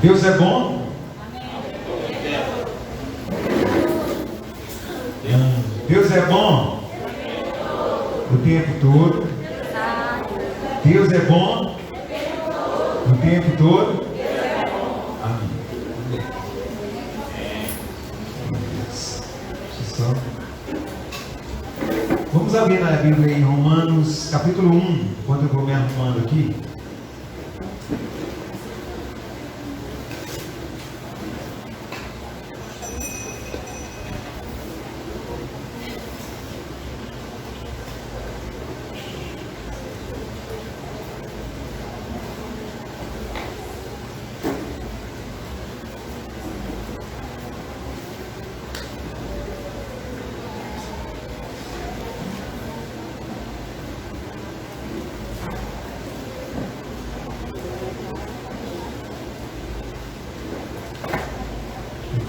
Deus é bom? Deus é bom? O tempo todo. Deus é bom? O tempo todo. Amém. Vamos abrir na Bíblia em Romanos capítulo 1, enquanto eu vou me arrumando aqui.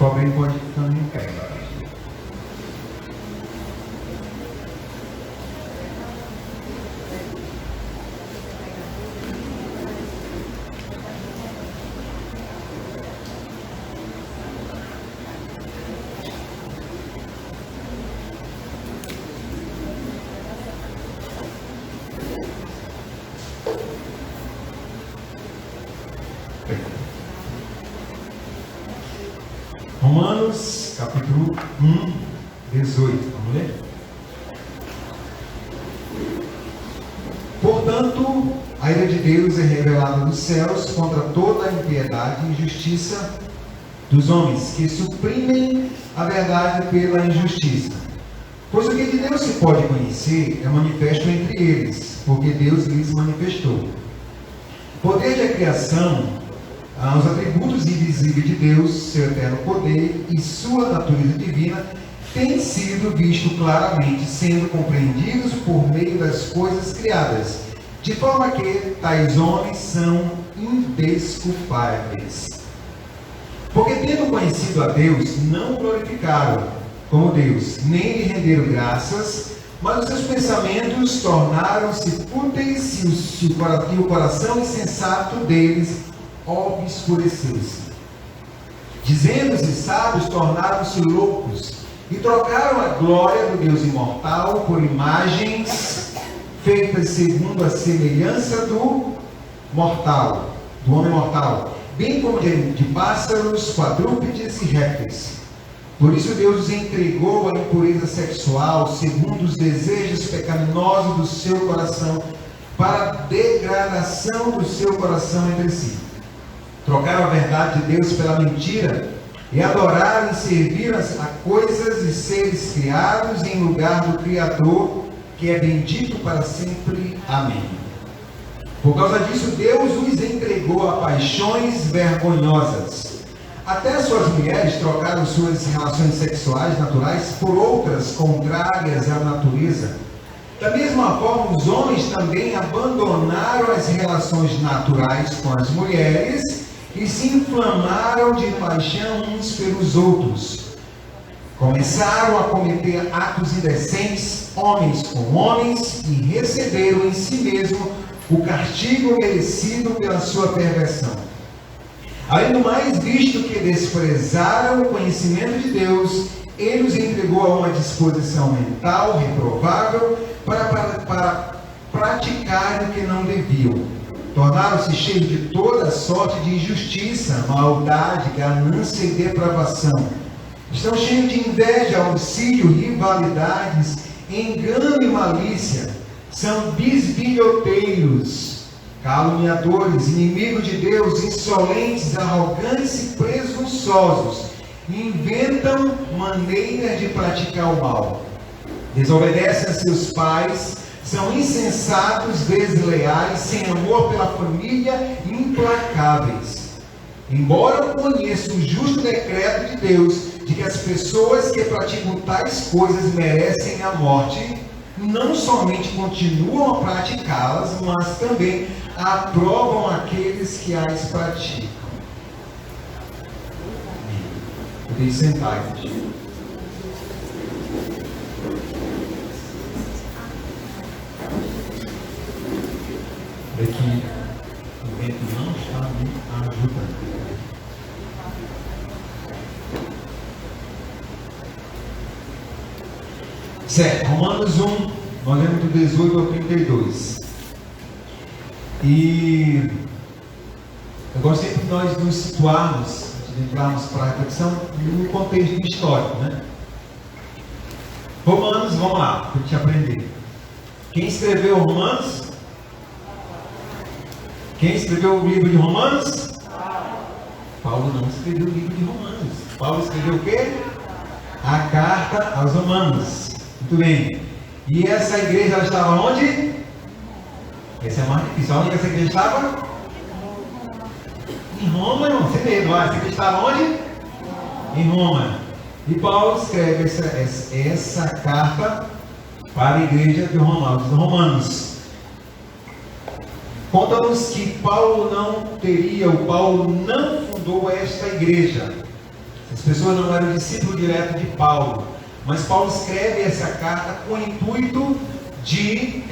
Alguém pode ficar em pé. Romanos, capítulo 1, 18. Vamos ler? Portanto, a ira de Deus é revelada dos céus contra toda a impiedade e injustiça dos homens, que suprimem a verdade pela injustiça. Pois o que de Deus se pode conhecer é manifesto entre eles, porque Deus lhes manifestou. O poder da criação, os atributos invisíveis de Deus, seu eterno poder e sua natureza divina têm sido vistos claramente, sendo compreendidos por meio das coisas criadas, de forma que tais homens são indesculpáveis. Porque tendo conhecido a Deus, não o glorificaram como Deus, nem lhe renderam graças, mas os seus pensamentos tornaram-se fúteis e o coração insensato deles obscureceu-se. Dizendo-se sábios, tornaram-se loucos e trocaram a glória do Deus imortal por imagens feitas segundo a semelhança do mortal, do homem mortal, bem como de pássaros, quadrúpedes e répteis. Por isso Deus os entregou à impureza sexual, segundo os desejos pecaminosos do seu coração, para a degradação do seu coração entre si. Trocaram a verdade de Deus pela mentira e adoraram e serviram a coisas e seres criados em lugar do Criador, que é bendito para sempre. Amém. Por causa disso, Deus os entregou a paixões vergonhosas. Até suas mulheres trocaram suas relações sexuais naturais por outras contrárias à natureza. Da mesma forma, os homens também abandonaram as relações naturais com as mulheres e se inflamaram de paixão uns pelos outros. Começaram a cometer atos indecentes, homens com homens, e receberam em si mesmo o castigo merecido pela sua perversão. Além do mais, visto que desprezaram o conhecimento de Deus, Ele os entregou a uma disposição mental reprovável para praticar o que não deviam. Tornaram-se cheios de toda sorte de injustiça, maldade, ganância e depravação. Estão cheios de inveja, homicídio, rivalidades, engano e malícia. São bisbilhoteiros, caluniadores, inimigos de Deus, insolentes, arrogantes e presunçosos. Inventam maneiras de praticar o mal. Desobedecem a seus pais, são insensatos, desleais, sem amor pela família, implacáveis. Embora eu conheça o justo decreto de Deus, de que as pessoas que praticam tais coisas merecem a morte, não somente continuam a praticá-las, mas também aprovam aqueles que as praticam. Podem sentar, gente. É que o vento não está me ajudando. Certo, Romanos 1, nós lemos do 18 ao 32. E eu gosto sempre de nós nos situarmos, de entrarmos para a reflexão, num contexto histórico, né? Romanos, vamos lá, para a gente aprender. Quem escreveu Romanos? Quem escreveu o livro de Romanos? Paulo não escreveu o livro de Romanos. Paulo escreveu o quê? A carta aos Romanos. Muito bem. E essa igreja ela estava onde? Essa é mais difícil. Onde essa igreja estava? Em Roma, irmão. Sem medo. Essa igreja estava onde? Em Roma. E Paulo escreve essa carta para a igreja de Roma, dos Romanos. Conta-nos que Paulo não fundou esta igreja. As pessoas não eram discípulos direto de Paulo. Mas Paulo escreve essa carta com o intuito de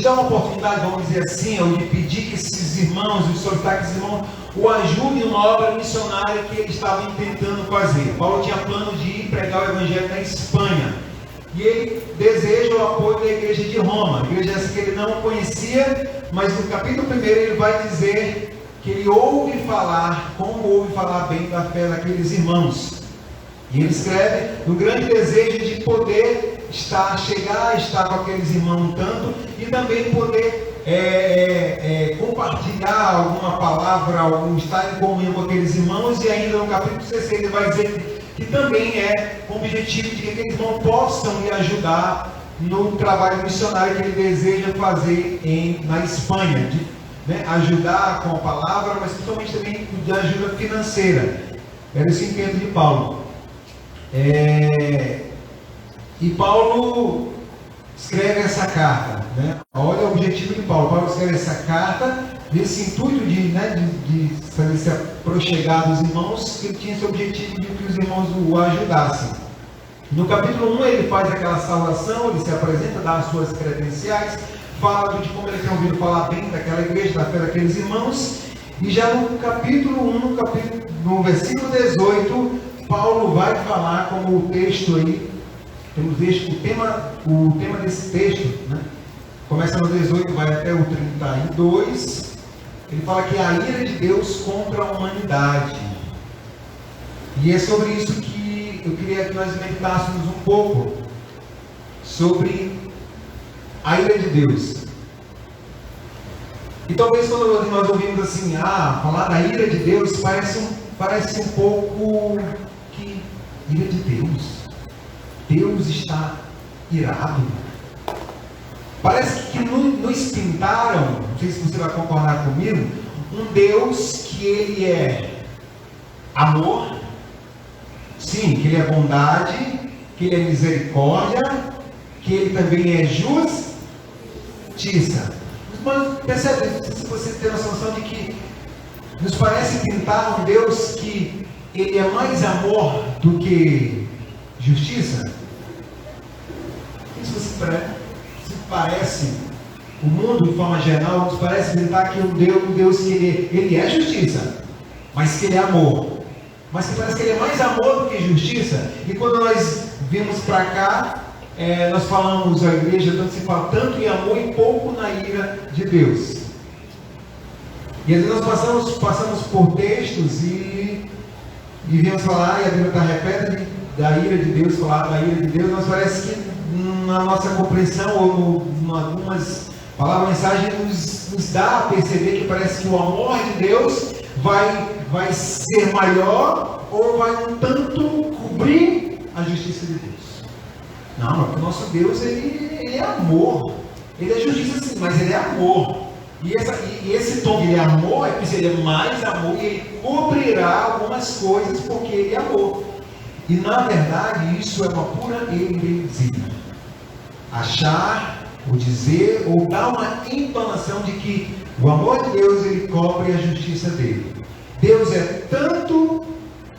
dar uma oportunidade, vamos dizer assim, ou de pedir que esses irmãos, de solicitar que esses irmãos o ajudem em uma obra missionária que eles estavam tentando fazer. Paulo tinha plano de ir pregar o evangelho na Espanha. E ele deseja o apoio da igreja de Roma. A igreja essa que ele não conhecia, mas no capítulo 1 ele vai dizer que ele ouve falar, como ouve falar bem da fé daqueles irmãos. E ele escreve no grande desejo de poder estar com aqueles irmãos tanto, e também poder compartilhar alguma palavra, estar em comunhão com aqueles irmãos. E ainda no capítulo 16 ele vai dizer que também é com o objetivo de que aqueles irmãos possam lhe ajudar no trabalho missionário que ele deseja fazer na Espanha, ajudar com a palavra, mas principalmente também de ajuda financeira. Era esse o intento de Paulo. E Paulo escreve essa carta, né? Olha o objetivo de Paulo. Paulo escreve essa carta nesse intuito de fazer se aproximar dos irmãos, que ele tinha esse objetivo de que os irmãos o ajudassem. No capítulo 1 ele faz aquela saudação, ele se apresenta, dá as suas credenciais, fala de como ele tem ouvido falar bem daquela igreja, da fé daqueles irmãos. E já no capítulo 1, no versículo 18, Paulo vai falar, como o texto aí, temos visto o tema desse texto, né? Começa no 18, vai até o 32. Ele fala que a ira de Deus contra a humanidade. E é sobre isso que eu queria que nós meditássemos um pouco, sobre a ira de Deus. E talvez quando nós ouvimos assim, falar da ira de Deus, parece um pouco que ira de Deus. Deus está irado. Parece que nos pintaram, não sei se você vai concordar comigo, um Deus que ele é amor, sim, que ele é bondade, que ele é misericórdia, que ele também é justiça. Mas percebe, se você tem a noção de que nos parece pintar um Deus que ele é mais amor do que justiça? Se você parece, o mundo de forma geral nos parece pintar que um Deus que ele é justiça, mas que ele é amor, mas que parece que ele é mais amor do que justiça. E quando nós vimos para cá, nós falamos, a igreja tanto se fala tanto em amor e pouco na ira de Deus. E às vezes nós passamos por textos e viemos falar, e a Bíblia está repleta da ira de Deus, falar da ira de Deus, nós parece que na nossa compreensão, ou em algumas palavras, mensagem nos dá a perceber que parece que o amor de Deus vai ser maior, ou vai um tanto cobrir a justiça de Deus. Não, porque o nosso Deus ele é amor, ele é justiça sim, mas ele é amor. E esse tom de ele é amor é porque ele é mais amor, e ele cobrirá algumas coisas porque ele é amor. E na verdade isso é uma pura heresia. Achar, ou dizer, ou dar uma entonação de que o amor de Deus ele cobre a justiça dele. Deus é tanto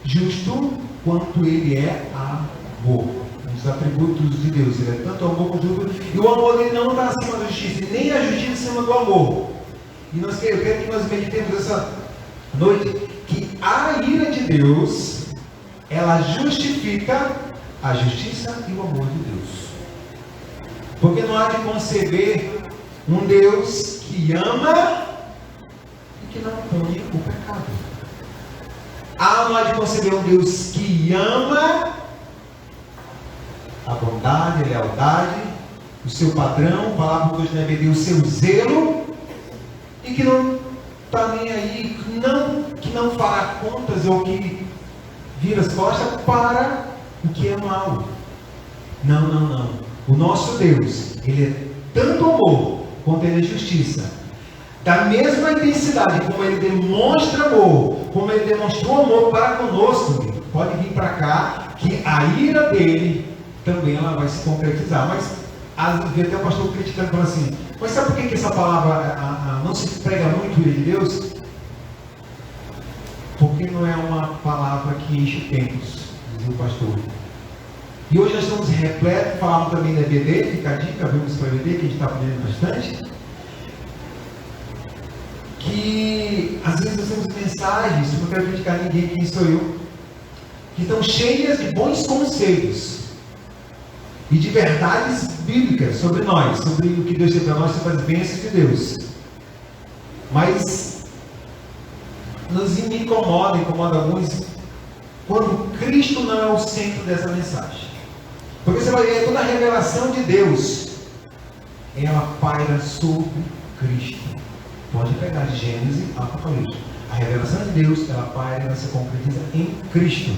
justo quanto ele é amor. Os atributos de Deus, ele é tanto amor quanto justo, e o amor dele não está acima da justiça, nem a justiça acima do amor. E eu quero que nós meditemos essa noite que a ira de Deus ela justifica a justiça e o amor de Deus. Porque não há de conceber um Deus que ama e que não pune o pecado. Não há de conceber um Deus que ama a bondade, a lealdade, o seu padrão, palavra de Deus na EBD, o seu zelo, e que não está nem aí, que não fará contas ou que vira as costas para o que é mal. Não. O nosso Deus, Ele é tanto amor quanto Ele é justiça. Da mesma intensidade como Ele demonstra amor, como Ele demonstrou amor para conosco, pode vir para cá, que a ira dele também ela vai se concretizar. Mas vi até o pastor criticando, falando assim, mas sabe por que essa palavra não se prega muito ira de Deus? Porque não é uma palavra que enche tempos, dizia o pastor. E hoje nós estamos repletos, falamos também da EBD, fica a dica, vemos para a EBD, que a gente está aprendendo bastante. Que às vezes nós temos mensagens, não quero criticar ninguém, quem sou eu, que estão cheias de bons conselhos e de verdades bíblicas sobre nós, sobre o que Deus tem para nós, sobre as bênçãos de Deus. Mas nos incomoda alguns, quando Cristo não é o centro dessa mensagem. Porque você vai ver toda a revelação de Deus, ela paira sobre Cristo. Pode pegar de Gênesis a Apocalipse. A revelação de Deus, ela paira, ela se concretiza em Cristo.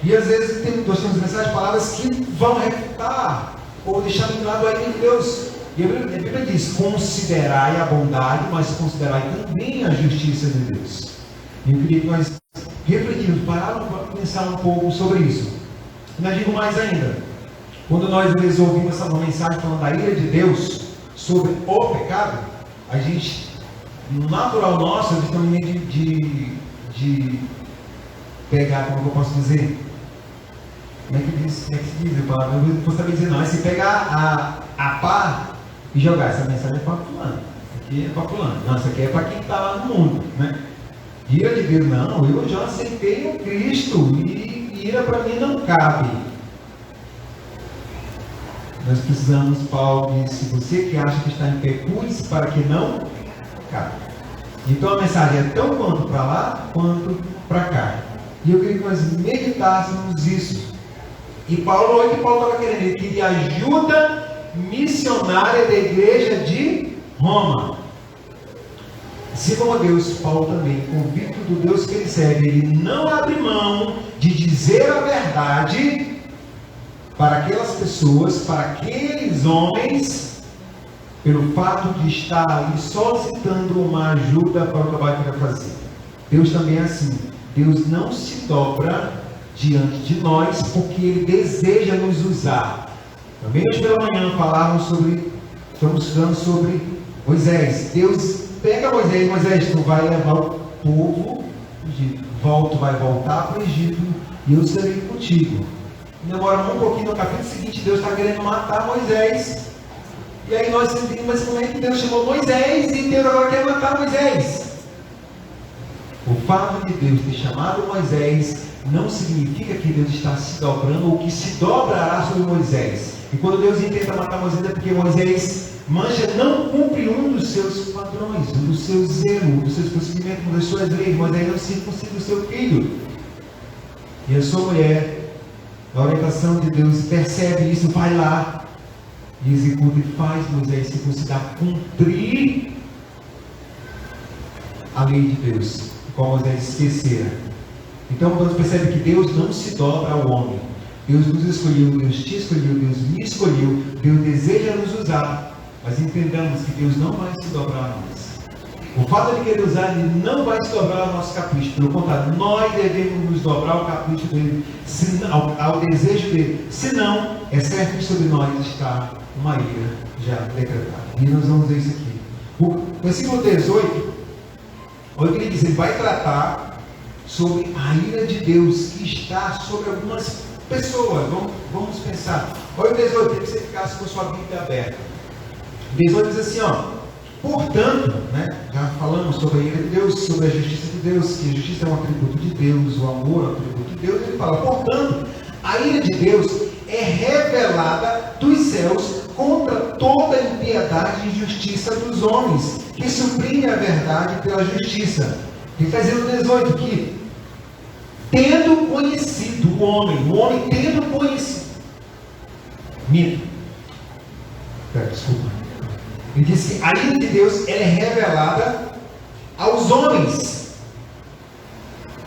E às vezes nós temos mensagens, palavras que vão refutar ou deixar de lado a ira de Deus. E a Bíblia diz, considerai a bondade, mas considerai também a justiça de Deus. E eu queria que nós refletimos, pararmos para pensar um pouco sobre isso. E nós digo mais ainda, quando nós às vezes ouvimos essa mensagem falando da ira de Deus sobre o pecado, a gente, no natural nosso, a gente tem um medo de pegar, como eu posso dizer? Como é que se diz a palavra? Eu não vou saber dizer não. É se pegar a pá e jogar. Essa mensagem é para fulano. Isso aqui é para fulano. Não, isso aqui é para quem está lá no mundo, né? Ira de Deus, não. Eu já aceitei o Cristo e ira para mim não cabe. Nós precisamos, Paulo disse, você que acha que está em pé, cuide para que não cabe. Então a mensagem é tão quanto para lá, quanto para cá. E eu queria que nós meditássemos isso. E Paulo, olha o que Paulo estava querendo, ele queria ajuda missionária da igreja de Roma. Assim como Deus, Paulo também, convicto do Deus que ele serve, ele não abre mão de dizer a verdade para aquelas pessoas, para aqueles homens, pelo fato de estar ali solicitando uma ajuda para o trabalho que ele vai fazer. Deus também é assim. Deus não se dobra diante de nós, porque Ele deseja nos usar. Também hoje pela manhã estamos estudando sobre Moisés. Deus pega Moisés, tu vai levar o povo do Egito, vai voltar para o Egito, e eu serei contigo. Demora um pouquinho, no capítulo seguinte, Deus está querendo matar Moisés, e aí nós entendemos, mas como é que Deus chamou Moisés, e Deus agora quer matar Moisés? O fato de Deus ter chamado Moisés não significa que Deus está se dobrando ou que se dobrará sobre Moisés. E quando Deus intenta matar Moisés é porque Moisés não cumpre um dos seus padrões, um dos seus zelos, dos seus procedimentos, das suas leis. Moisés não circuncida o seu filho. E a sua mulher, na orientação de Deus, percebe isso, vai lá e executa e faz Moisés circuncidar, cumprir a lei de Deus, como Moisés esquecera. Então, quando percebe que Deus não se dobra ao homem, Deus nos escolheu, Deus te escolheu, Deus me escolheu, Deus deseja nos usar, mas entendamos que Deus não vai se dobrar a nós. O fato de querer usar, Ele não vai se dobrar ao nosso capricho, pelo contrário, nós devemos nos dobrar ao capricho dele, ao desejo dele, senão é certo que sobre nós está uma ira já decretada. E nós vamos ver isso aqui. O versículo 18, olha o que ele diz, ele vai tratar sobre a ira de Deus que está sobre algumas pessoas. Vamos pensar. Olha o 18, que você ficasse com sua Bíblia aberta. O 18 diz assim, Portanto, já falamos sobre a ira de Deus, sobre a justiça de Deus, que a justiça é um atributo de Deus, o amor é um atributo de Deus. Ele fala, portanto, a ira de Deus é revelada dos céus contra toda a impiedade e injustiça dos homens, que suprime a verdade pela justiça. Ele está dizendo no 18 que, tendo conhecido o homem tendo conhecido. Desculpa. Ele diz que a ira de Deus ela é revelada aos homens,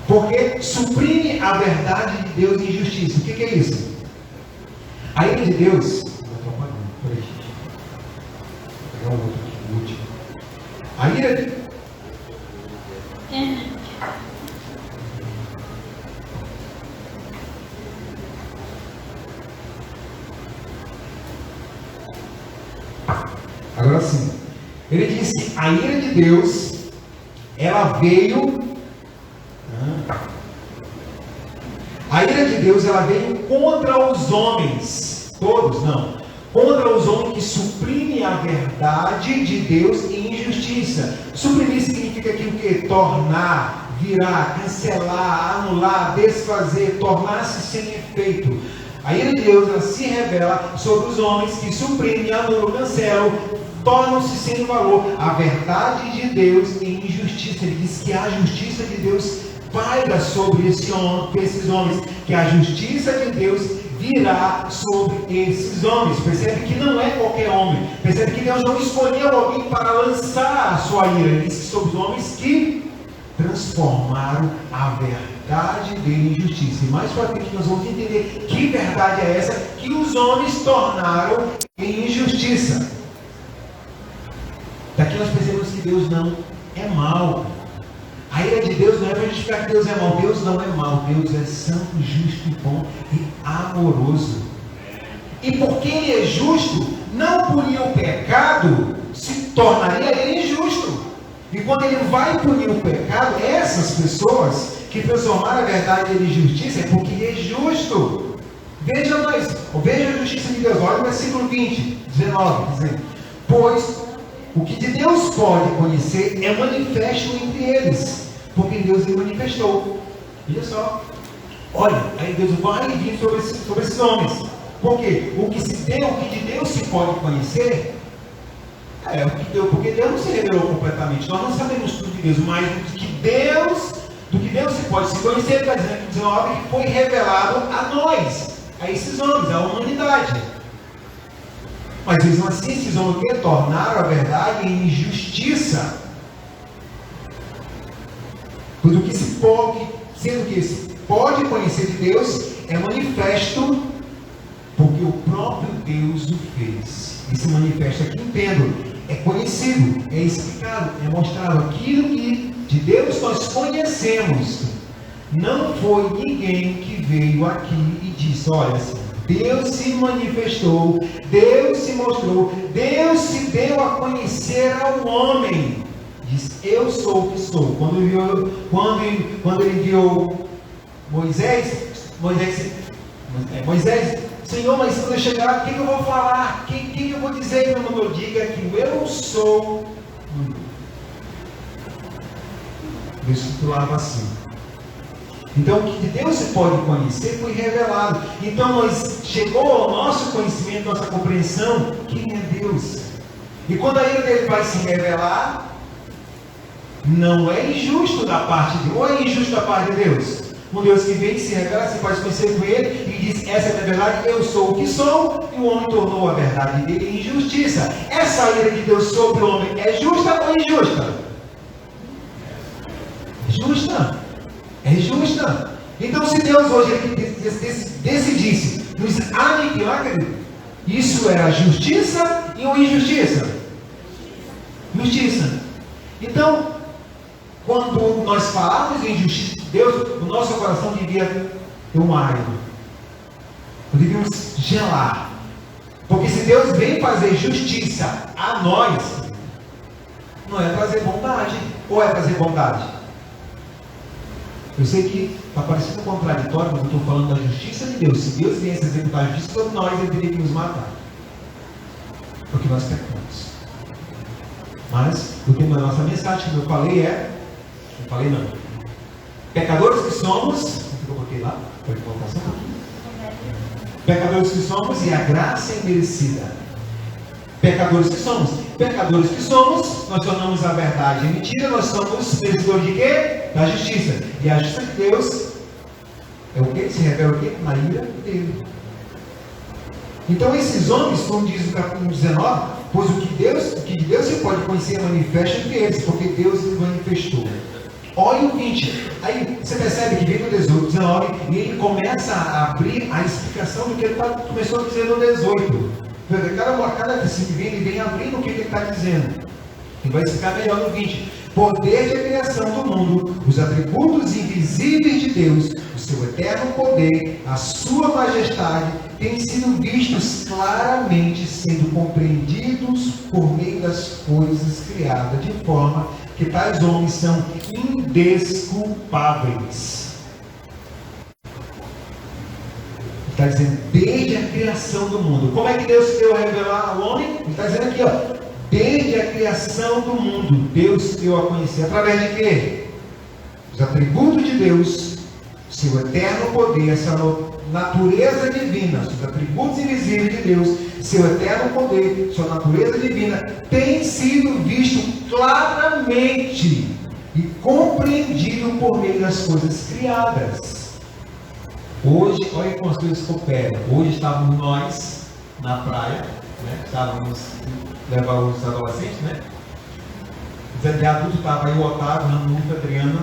porque suprime a verdade de Deus em justiça. O que é isso? A ira de Deus. Vou pegar um outro aqui, o último. A ira de Agora sim, ele disse, a ira de Deus, ela veio, a ira de Deus, ela veio contra os homens, todos não, contra os homens que suprimem a verdade de Deus em injustiça. Suprimir significa que o que? Tornar, virar, cancelar, anular, desfazer, tornar-se sem efeito. A ira de Deus, ela se revela sobre os homens que suprimem, anulam, cancelam, tornam-se sem valor a verdade de Deus em injustiça. Ele diz que a justiça de Deus paira sobre esses homens, que a justiça de Deus virá sobre esses homens. Percebe que não é qualquer homem. Percebe que Deus não escolheu alguém para lançar a sua ira. Ele diz que sobre os homens que transformaram a verdade dele em justiça. E mais para frente nós vamos entender que verdade é essa que os homens tornaram em injustiça. Daqui nós percebemos que Deus não é mau. A ira de Deus não é para justificar que Deus é mau. Deus não é mau. Deus é santo, justo, bom e amoroso. E porque Ele é justo, não punir o pecado se tornaria Ele injusto. E quando Ele vai punir o pecado, essas pessoas que transformaram a verdade dele em justiça é porque Ele é justo. Veja a justiça de Deus. Olha o versículo 20, 19, dizendo: pois o que de Deus pode conhecer é manifesto entre eles, porque Deus lhe manifestou. Olha só. Olha, aí Deus vai vir sobre esses homens. Porque o que de Deus se pode conhecer porque Deus não se revelou completamente. Nós não sabemos tudo de Deus, mas do que Deus se pode se conhecer, está dizendo que 19 que foi revelado a nós, a esses homens, à humanidade. Mas mesmo assim, esses homens tornaram a verdade em injustiça. Tudo que se pode, sendo que se pode conhecer de Deus, é manifesto, porque o próprio Deus o fez. E se manifesta aqui, entendo, é conhecido, é explicado, é mostrado aquilo que de Deus nós conhecemos. Não foi ninguém que veio aqui e disse: olha assim, Deus se manifestou, Deus se mostrou, Deus se deu a conhecer ao homem. Diz: eu sou o que sou. Quando ele enviou Moisés, Senhor, mas quando eu chegar, o que eu vou falar? O que eu vou dizer quando eu diga que eu sou? Deus titulava assim. Então, o que de Deus se pode conhecer foi revelado. Então, chegou ao nosso conhecimento, nossa compreensão, quem é Deus. E quando a ira dele vai se revelar, não é injusto da parte de Deus. Ou é injusto da parte de Deus? Um Deus que vem, se revela, se faz conhecer com ele e diz: essa é a verdade, eu sou o que sou, e o homem tornou a verdade dele em injustiça. Essa ira de Deus sobre o homem é justa ou injusta? Justa. É justa. Então, se Deus hoje decidisse nos aniquilar, isso era justiça ou injustiça? Justiça. Então, quando nós falamos em justiça de Deus, o nosso coração devia ter um árido. Devíamos gelar. Porque se Deus vem fazer justiça a nós, não é trazer bondade. Ou é trazer bondade? Eu sei que está parecendo contraditório, mas eu estou falando da justiça de Deus. Se Deus viesse executar a justiça sobre nós, Ele teria que nos matar. Porque nós pecamos. Mas o tema da nossa mensagem, como eu falei, não falei não. Pecadores que somos, o que eu botei lá? Pode voltar só um pouquinho. Pecadores que somos e a graça imerecida. Pecadores que somos, nós tornamos a verdade em mentira, nós somos merecedores de quê? Da justiça. E a justiça de Deus é o que? Se revela o quê? Na ira dele. Então esses homens, como diz o capítulo 19, pois o que de Deus se pode conhecer manifesta entre eles, porque Deus lhe manifestou. Olha o 20, aí você percebe que vem no 18, 19, e ele começa a abrir a explicação do que ele começou a dizer no 18. Cada versículo ele vem abrindo o que ele está dizendo. E vai explicar melhor no 20. Poder de criação do mundo, os atributos invisíveis de Deus, o seu eterno poder, a sua majestade, têm sido vistos claramente, sendo compreendidos por meio das coisas criadas, de forma que tais homens são indesculpáveis. Está dizendo, desde a criação do mundo. Como é que Deus se deu a revelar ao homem? Ele está dizendo aqui, ó, desde a criação do mundo, Deus se deu a conhecer. Através de quê? Os atributos de Deus, seu eterno poder, essa natureza divina, os atributos invisíveis de Deus, seu eterno poder, sua natureza divina, tem sido visto claramente e compreendido por meio das coisas criadas. Hoje, olha como as coisas cooperam. Hoje estávamos nós na praia, né? Estávamos levar os adolescentes, né? De adulto estava aí o Otávio, Ranuca, Adriana.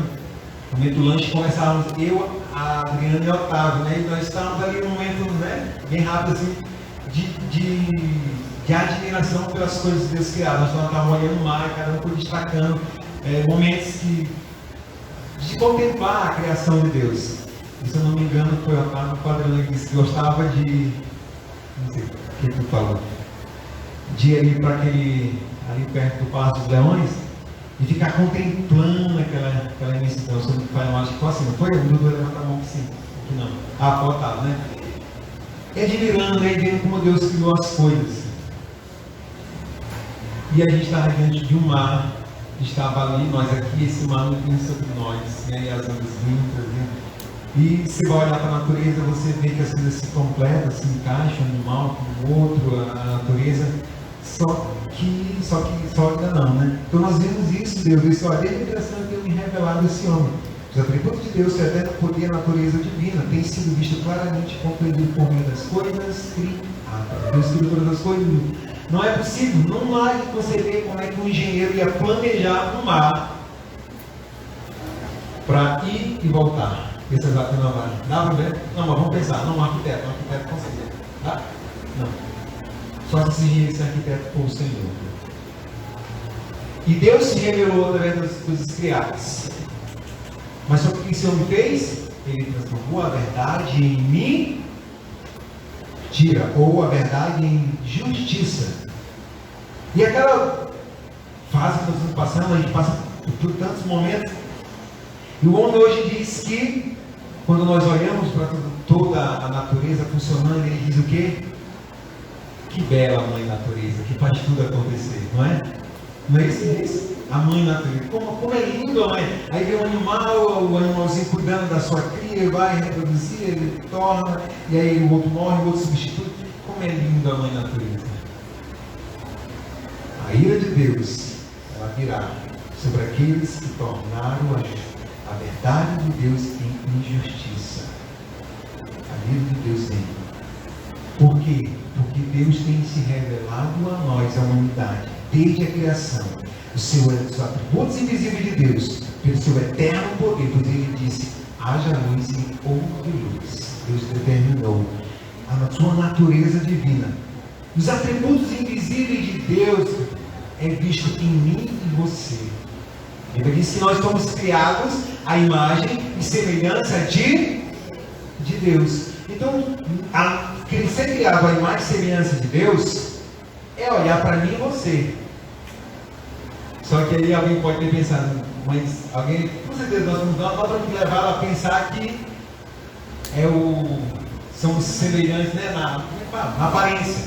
No momento do lanche começávamos, eu, a Adriana e o Otávio, né? E nós estávamos ali num momento, né? Bem rápido assim, de admiração pelas coisas de Deus criadas. Nós estávamos olhando o mar, cada um foi destacando momentos de contemplar a criação de Deus. E, se eu não me engano, foi o Otávio Padrão que disse que gostava de. Não sei o que tu falou. De ir ali para ali perto do Palácio dos Leões e ficar contemplando aquela imensidão. Se eu não acho que foi assim, não foi? O Dudu levantar a mão que sim. Aqui não. Ah, foi o Otávio, né? E admirando, né? E vendo como Deus criou as coisas. E a gente estava diante de um mar, estava ali, nós aqui, esse mar não vinha sobre nós, né? E as ondas vindas, né? E você vai olhar para a natureza, você vê que as coisas se completam, se encaixam, um animal com o outro, a natureza, só ainda não, né? Então nós vemos isso, Deus disse, olha, desde a criação eu tenho me revelado esse homem. Os atributos de Deus, seu eterno poder e a natureza divina, tem sido visto claramente compreendido por meio das coisas criadas. Deus criou todas as coisas. Não é possível, não há de você ver como é que um engenheiro ia planejar um mar para ir e voltar. Esse exato não vai. Dá para ver? Não, mas vamos pensar. Não, um arquiteto consegue. Tá? Não. Só que esse engenheiro, esse arquiteto foi o Senhor. E Deus se revelou através das coisas criadas. Mas só que o que esse homem fez? Ele transformou a verdade em mentira, ou a verdade em justiça. E aquela fase que nós estamos passando, a gente passa por tantos momentos. E o homem hoje diz que, quando nós olhamos para toda a natureza funcionando, ele diz o quê? Que bela mãe natureza, que faz tudo acontecer, não é? Não é isso que diz? A mãe natureza. Como é lindo a mãe. Aí vem o animalzinho cuidando da sua cria, vai reproduzir, ele torna, e aí o outro morre, o outro substitui. Como é lindo a mãe natureza. A ira de Deus, ela virá sobre aqueles que tornaram a verdade de Deus em injustiça. A ira de Deus vem. Por quê? Porque Deus tem se revelado a nós, a humanidade, desde a criação. Os atributos invisíveis de Deus, pelo seu eterno poder, pois ele disse, haja luz e houve luz. Deus determinou a sua natureza divina. Os atributos invisíveis de Deus é visto em mim e você. Ele disse que nós somos criados à imagem e semelhança de Deus. Então, ser criado à imagem e semelhança de Deus é olhar para mim e você. Só que aí alguém pode ter pensado, mas alguém, com certeza nós vamos levar a pensar que somos semelhantes, né, na aparência.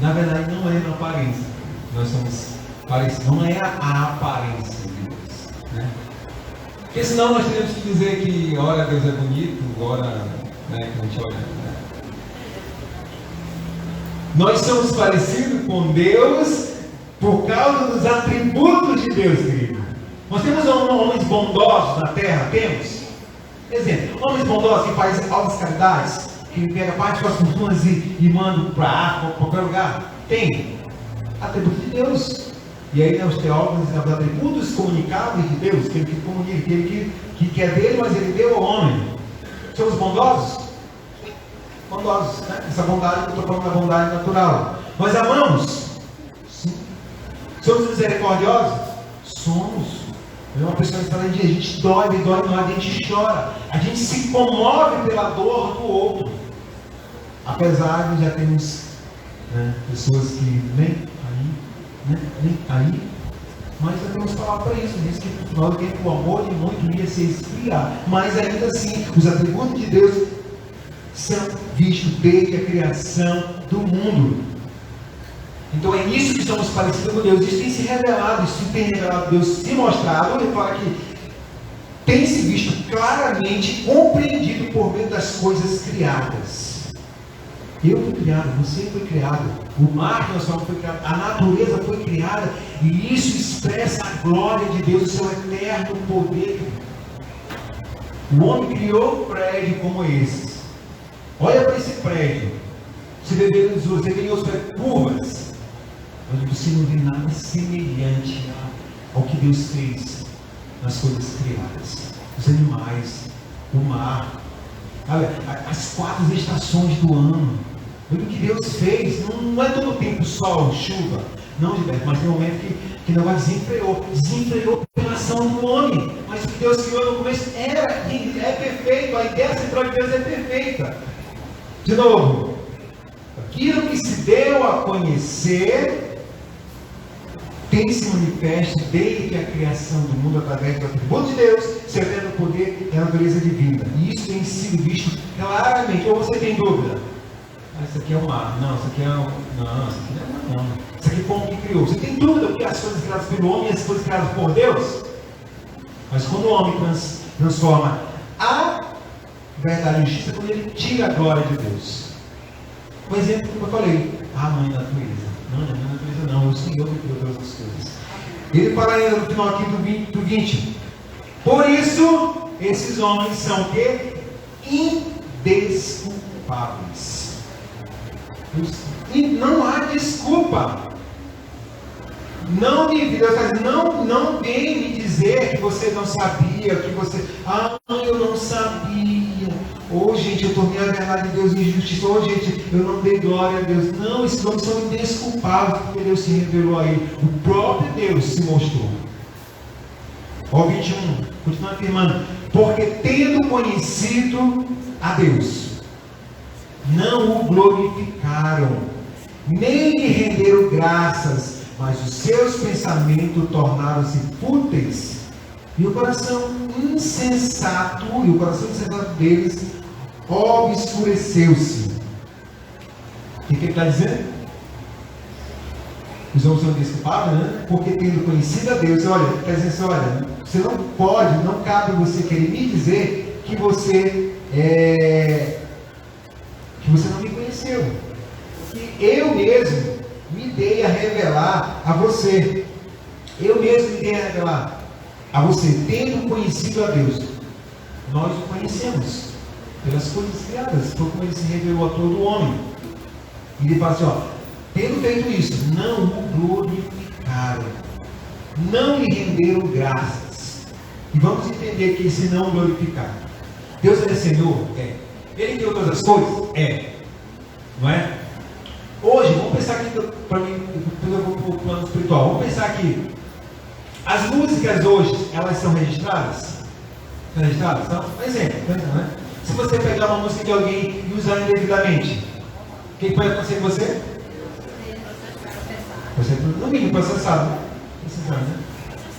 Na verdade, não é na aparência. Nós somos Não é a aparência de Deus, né? Porque senão nós teríamos que dizer que ora Deus é bonito, ora, né, que a gente olha, né? Nós somos parecidos com Deus por causa dos atributos de Deus, querido. Nós temos homens bondosos na terra, temos. Exemplo, homens bondosos que fazem altas caridades, que pega parte das fortunas e manda para África, para qualquer lugar. Tem. Atributos de Deus. E aí, né, os teólogos dizem os atributos comunicáveis de Deus, que ele que comunica, que é dele, mas ele deu ao homem. Somos bondosos? Bondosos, né? Essa bondade, eu estou falando da bondade natural. Nós amamos? Sim. Somos misericordiosos? Somos. É uma pessoa que fala, a gente dói, a gente chora, a gente se comove pela dor do outro. Apesar de já termos, né, pessoas que nem aí, mas já temos palavra para isso, diz que no final do tempo o amor de muito ia se esfriar, mas ainda assim, os atributos de Deus são vistos desde a criação do mundo. Então é nisso que somos parecidos com Deus. Isso tem se revelado, isso tem revelado, Deus se mostrado. Ele fala que tem se visto claramente, compreendido por meio das coisas criadas. Eu fui criado, você foi criado, o mar que nós falamos foi criado, a natureza foi criada, e isso expressa a glória de Deus, o seu eterno poder. O homem criou um prédio como esse. Olha para esse prédio. Você vê os curvas, mas você não vê nada semelhante ao que Deus fez nas coisas criadas. Os animais, o mar, as 4 estações do ano. Olha o que Deus fez. Não é todo o tempo sol, chuva. Não, Gilberto, mas tem um momento que o negócio desenfreou pela ação do homem. Mas o que Deus criou no começo é perfeito. A ideia central de Deus é perfeita. De novo, aquilo que se deu a conhecer tem se manifesta desde a criação do mundo através do atributo de Deus, seu eterno poder e a natureza divina. E isso tem sido visto claramente. Ou você tem dúvida? Isso aqui é o mar. Não, isso aqui é o... Não, isso aqui não é o mar, não. Isso aqui foi o que criou. Você tem dúvida porque as coisas criadas pelo homem e as coisas criadas por Deus? Mas quando o homem transforma a verdade e justiça, quando ele tira a glória de Deus. Por exemplo, como eu falei, a mãe da natureza. Não, não é a natureza não, é o Senhor que criou todas as coisas. Ele fala ainda no final aqui do 20. Por isso, esses homens são o quê? Indesculpáveis. E não há desculpa. Não vem me dizer que você não sabia, que você... eu não sabia. Gente, eu tornei a verdade de Deus em justiça. Gente, eu não dei glória a Deus. Não, esses homens são indesculpáveis, porque Deus se revelou a ele. O próprio Deus se mostrou. Ó 21, continua afirmando. Porque tendo conhecido a Deus, não o glorificaram, nem lhe renderam graças, mas os seus pensamentos tornaram-se fúteis, e o coração insensato deles obscureceu-se. O que ele está dizendo? Os homens são desculpados, né? Porque tendo conhecido a Deus, olha, está dizendo assim, olha, você não pode, não cabe você querer me dizer que você não me conheceu. Que eu mesmo me dei a revelar a você. Eu mesmo me dei a revelar a você, tendo conhecido a Deus. Nós o conhecemos pelas coisas criadas, foi como ele se revelou a todo homem. E ele fala assim, tendo feito isso, não o glorificaram, não lhe renderam graças. E vamos entender que esse não glorificar. Deus é Senhor? É. Ele criou todas as coisas? É. Não é? Hoje, vamos pensar aqui, para mim, depois eu vou para o plano espiritual. Vamos pensar aqui. As músicas hoje, elas são registradas? São registradas? São? Por exemplo, né? Se você pegar uma música de alguém e usar indevidamente, o que pode acontecer com você? Você, no mínimo, processado. Né?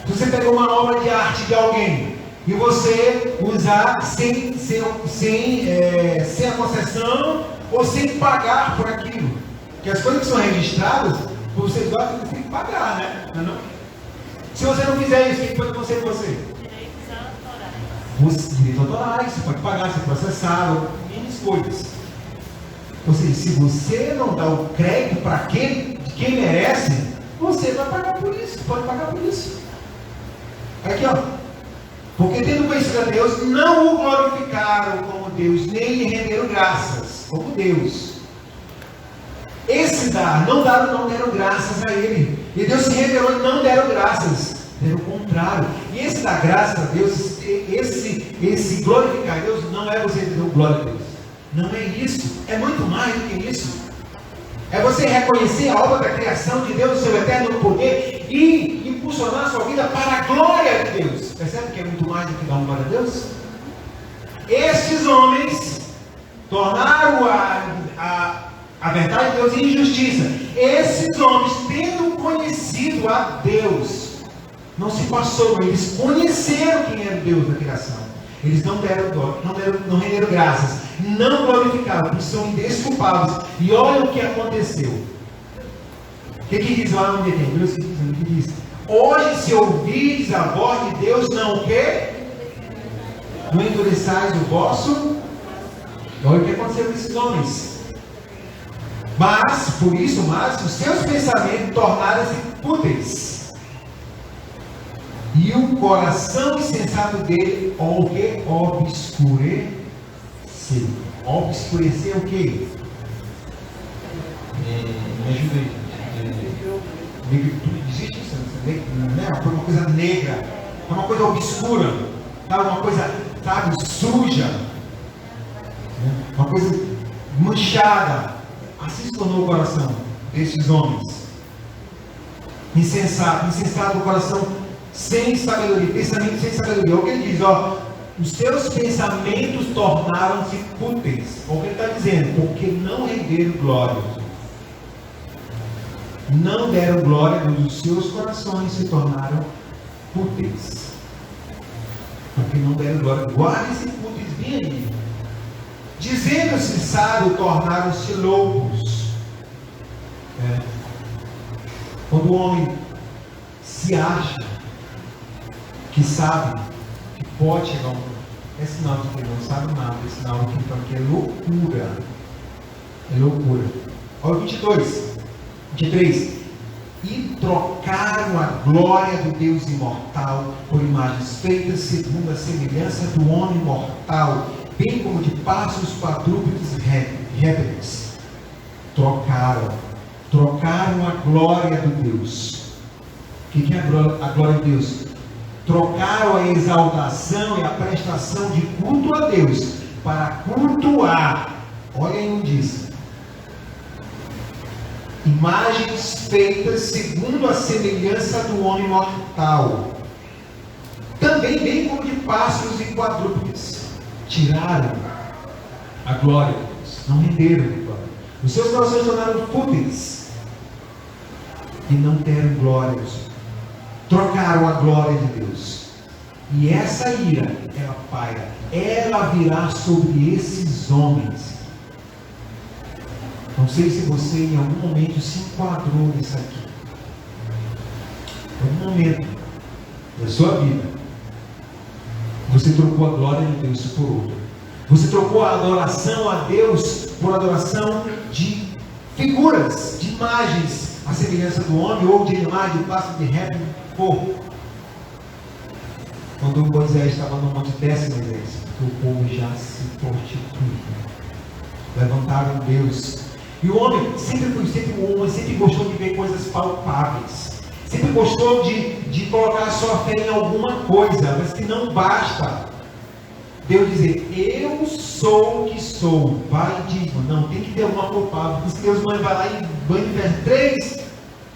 Se você pegar uma obra de arte de alguém e você usar sem a concessão ou sem pagar por aquilo, que as coisas que são registradas, vocês gostam, vocês têm que pagar, né? Não? Se você não fizer isso, o que pode acontecer com você? Os direitos autorais, você pode pagar, ser processado, N coisas. Ou seja, se você não dá o crédito para quem merece, você vai pagar por isso, pode pagar por isso. Aqui, ó. Porque tendo conhecido a Deus, não o glorificaram como Deus, nem lhe renderam graças como Deus. Esse não deram graças a Ele. E Deus se revelou e não deram graças. Pelo contrário. E esse dar graças a Deus, esse glorificar a Deus, não é você dizer glória a Deus. Não é isso. É muito mais do que isso. É você reconhecer a obra da criação de Deus, o seu eterno poder, e impulsionar a sua vida para a glória de Deus. Percebe que é muito mais do que dar uma glória a Deus? Estes homens tornaram a verdade de Deus em injustiça. Esses homens, tendo conhecido a Deus, não se passou, eles conheceram quem era o Deus da criação. Eles não renderam graças, não glorificaram, porque são indesculpáveis. E olha o que aconteceu. O que diz lá no Deus? O que diz? Hoje, se ouvides a voz de Deus, não o quê? Não endureçais o vosso. Olha o que aconteceu com esses homens. Por isso, os seus pensamentos tornaram-se fúteis. E o coração insensato dele, o que? Obscureceu. Obscurecer o que? Me ajuda aí. Negritude, existe isso? Foi uma coisa negra, foi uma coisa obscura, uma coisa, suja, uma coisa manchada. Assim se tornou o coração desses homens. Insensato o coração sem sabedoria, pensamento sem sabedoria. Olha o que ele diz, os seus pensamentos tornaram-se fúteis. Olha o que ele está dizendo, porque não renderam glória. Não deram glória, os seus corações se tornaram fúteis. Porque não deram glória. Guarde esse fúteis bem aí. Dizendo-se sábio, tornaram-se loucos. Quando o homem se acha que sabe, que pode chegar é sinal de que ele não sabe nada, é sinal de que é loucura. É loucura. Olha o 23. E trocaram a glória do Deus imortal por imagens feitas segundo a semelhança do homem mortal, bem como de pássaros, quadrúpedes e répteis. Trocaram a glória do Deus. O que é a glória de Deus? Trocaram a exaltação e a prestação de culto a Deus para cultuar. Olha aí onde diz. Imagens feitas segundo a semelhança do homem mortal. Também bem como de pássaros e quadrúpedes. Tiraram a glória de Deus. Não renderam a glória. Os seus corações tornaram fúteis. E não deram glória a Deus. Trocaram a glória de Deus. E essa ira, ela paira. Ela virá sobre esses homens. Não sei se você em algum momento se enquadrou nisso aqui. Em algum momento da sua vida, você trocou a glória de Deus por outra. Você trocou a adoração a Deus por adoração de figuras, de imagens, a semelhança do homem, ou de animais, de pássaro, de réptil, de porco. Quando Moisés estava no monte, desce Moisés, porque o povo já se fortificou. Levantaram Deus. E o homem sempre gostou de ver coisas palpáveis. Sempre gostou de colocar a sua fé em alguma coisa, mas que não basta. Deus dizer, eu sou o que sou. Vai e diz, não, tem que ter alguma palpável. Porque se Deus vai lá e banha três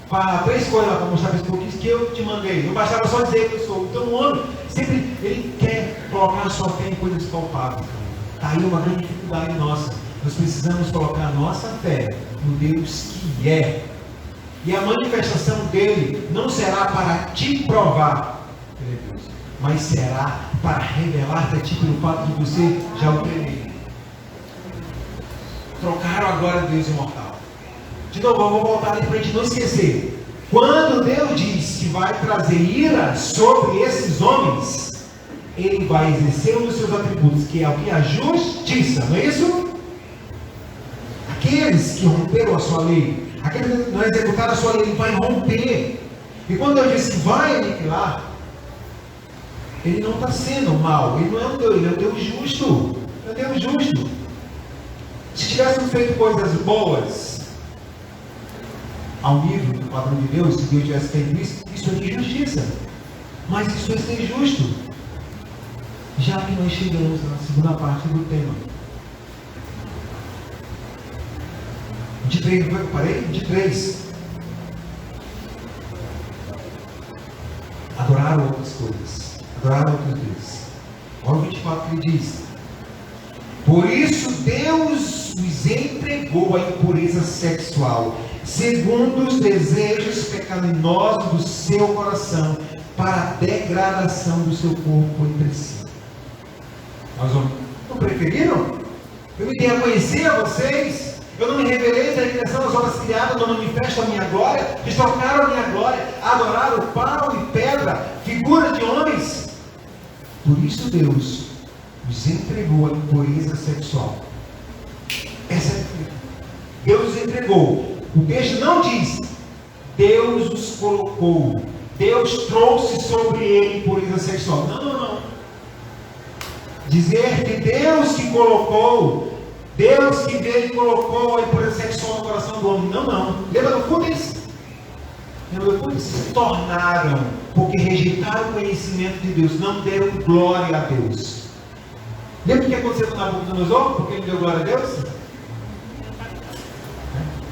coisas lá para mostrar para esse povo que eu te mandei. Não bastava só dizer que eu sou. Então o homem sempre ele quer colocar a sua fé em coisas palpáveis. Está aí uma grande dificuldade nossa. Nós precisamos colocar a nossa fé no Deus que é. E a manifestação dele não será para te provar que ele é Deus, mas será para revelar-te a ti pelo fato de você já o ter. Trocaram agora Deus imortal. De novo, eu vou voltar ali para a gente não esquecer. Quando Deus diz que vai trazer ira sobre esses homens, Ele vai exercer um dos seus atributos, que é o que? A justiça, não é isso? Aqueles que romperam a sua lei, aqueles que não executaram a sua lei, Ele vai romper. E quando Deus diz que vai aniquilar, Ele não está sendo mal, Ele não é um Deus, Ele é um Deus justo. Ele é um Deus justo. Se tivéssemos feito coisas boas, ao nível do padrão de Deus, se Deus tivesse feito isso, isso é de justiça. Mas isso é ser justo. Já que nós chegamos na segunda parte do tema. 23, eu parei? 23. Adoraram outras coisas. Adoraram outros deuses. Olha o 24 que ele diz. Por isso Deus os entregou à impureza sexual, segundo os desejos pecaminosos do seu coração, para a degradação do seu corpo entre si. Nós não preferiram? Eu me dei a conhecer a vocês, eu não me revelei da direção das obras criadas, não manifesto a minha glória, eles trocaram a minha glória, adoraram pau e pedra, figuras de homens. Por isso Deus os entregou à impureza sexual. Essa é a Deus os entregou. O texto não diz Deus os colocou, Deus trouxe sobre ele impureza sexual. Não. Dizer que Deus que colocou, Deus que veio e colocou a impureza sexual no coração do homem. Não. Lembra do Fúteis? Se tornaram, porque rejeitaram o conhecimento de Deus, não deram glória a Deus. Lembra o que aconteceu com Nabucodonosor? Porque ele deu glória a Deus?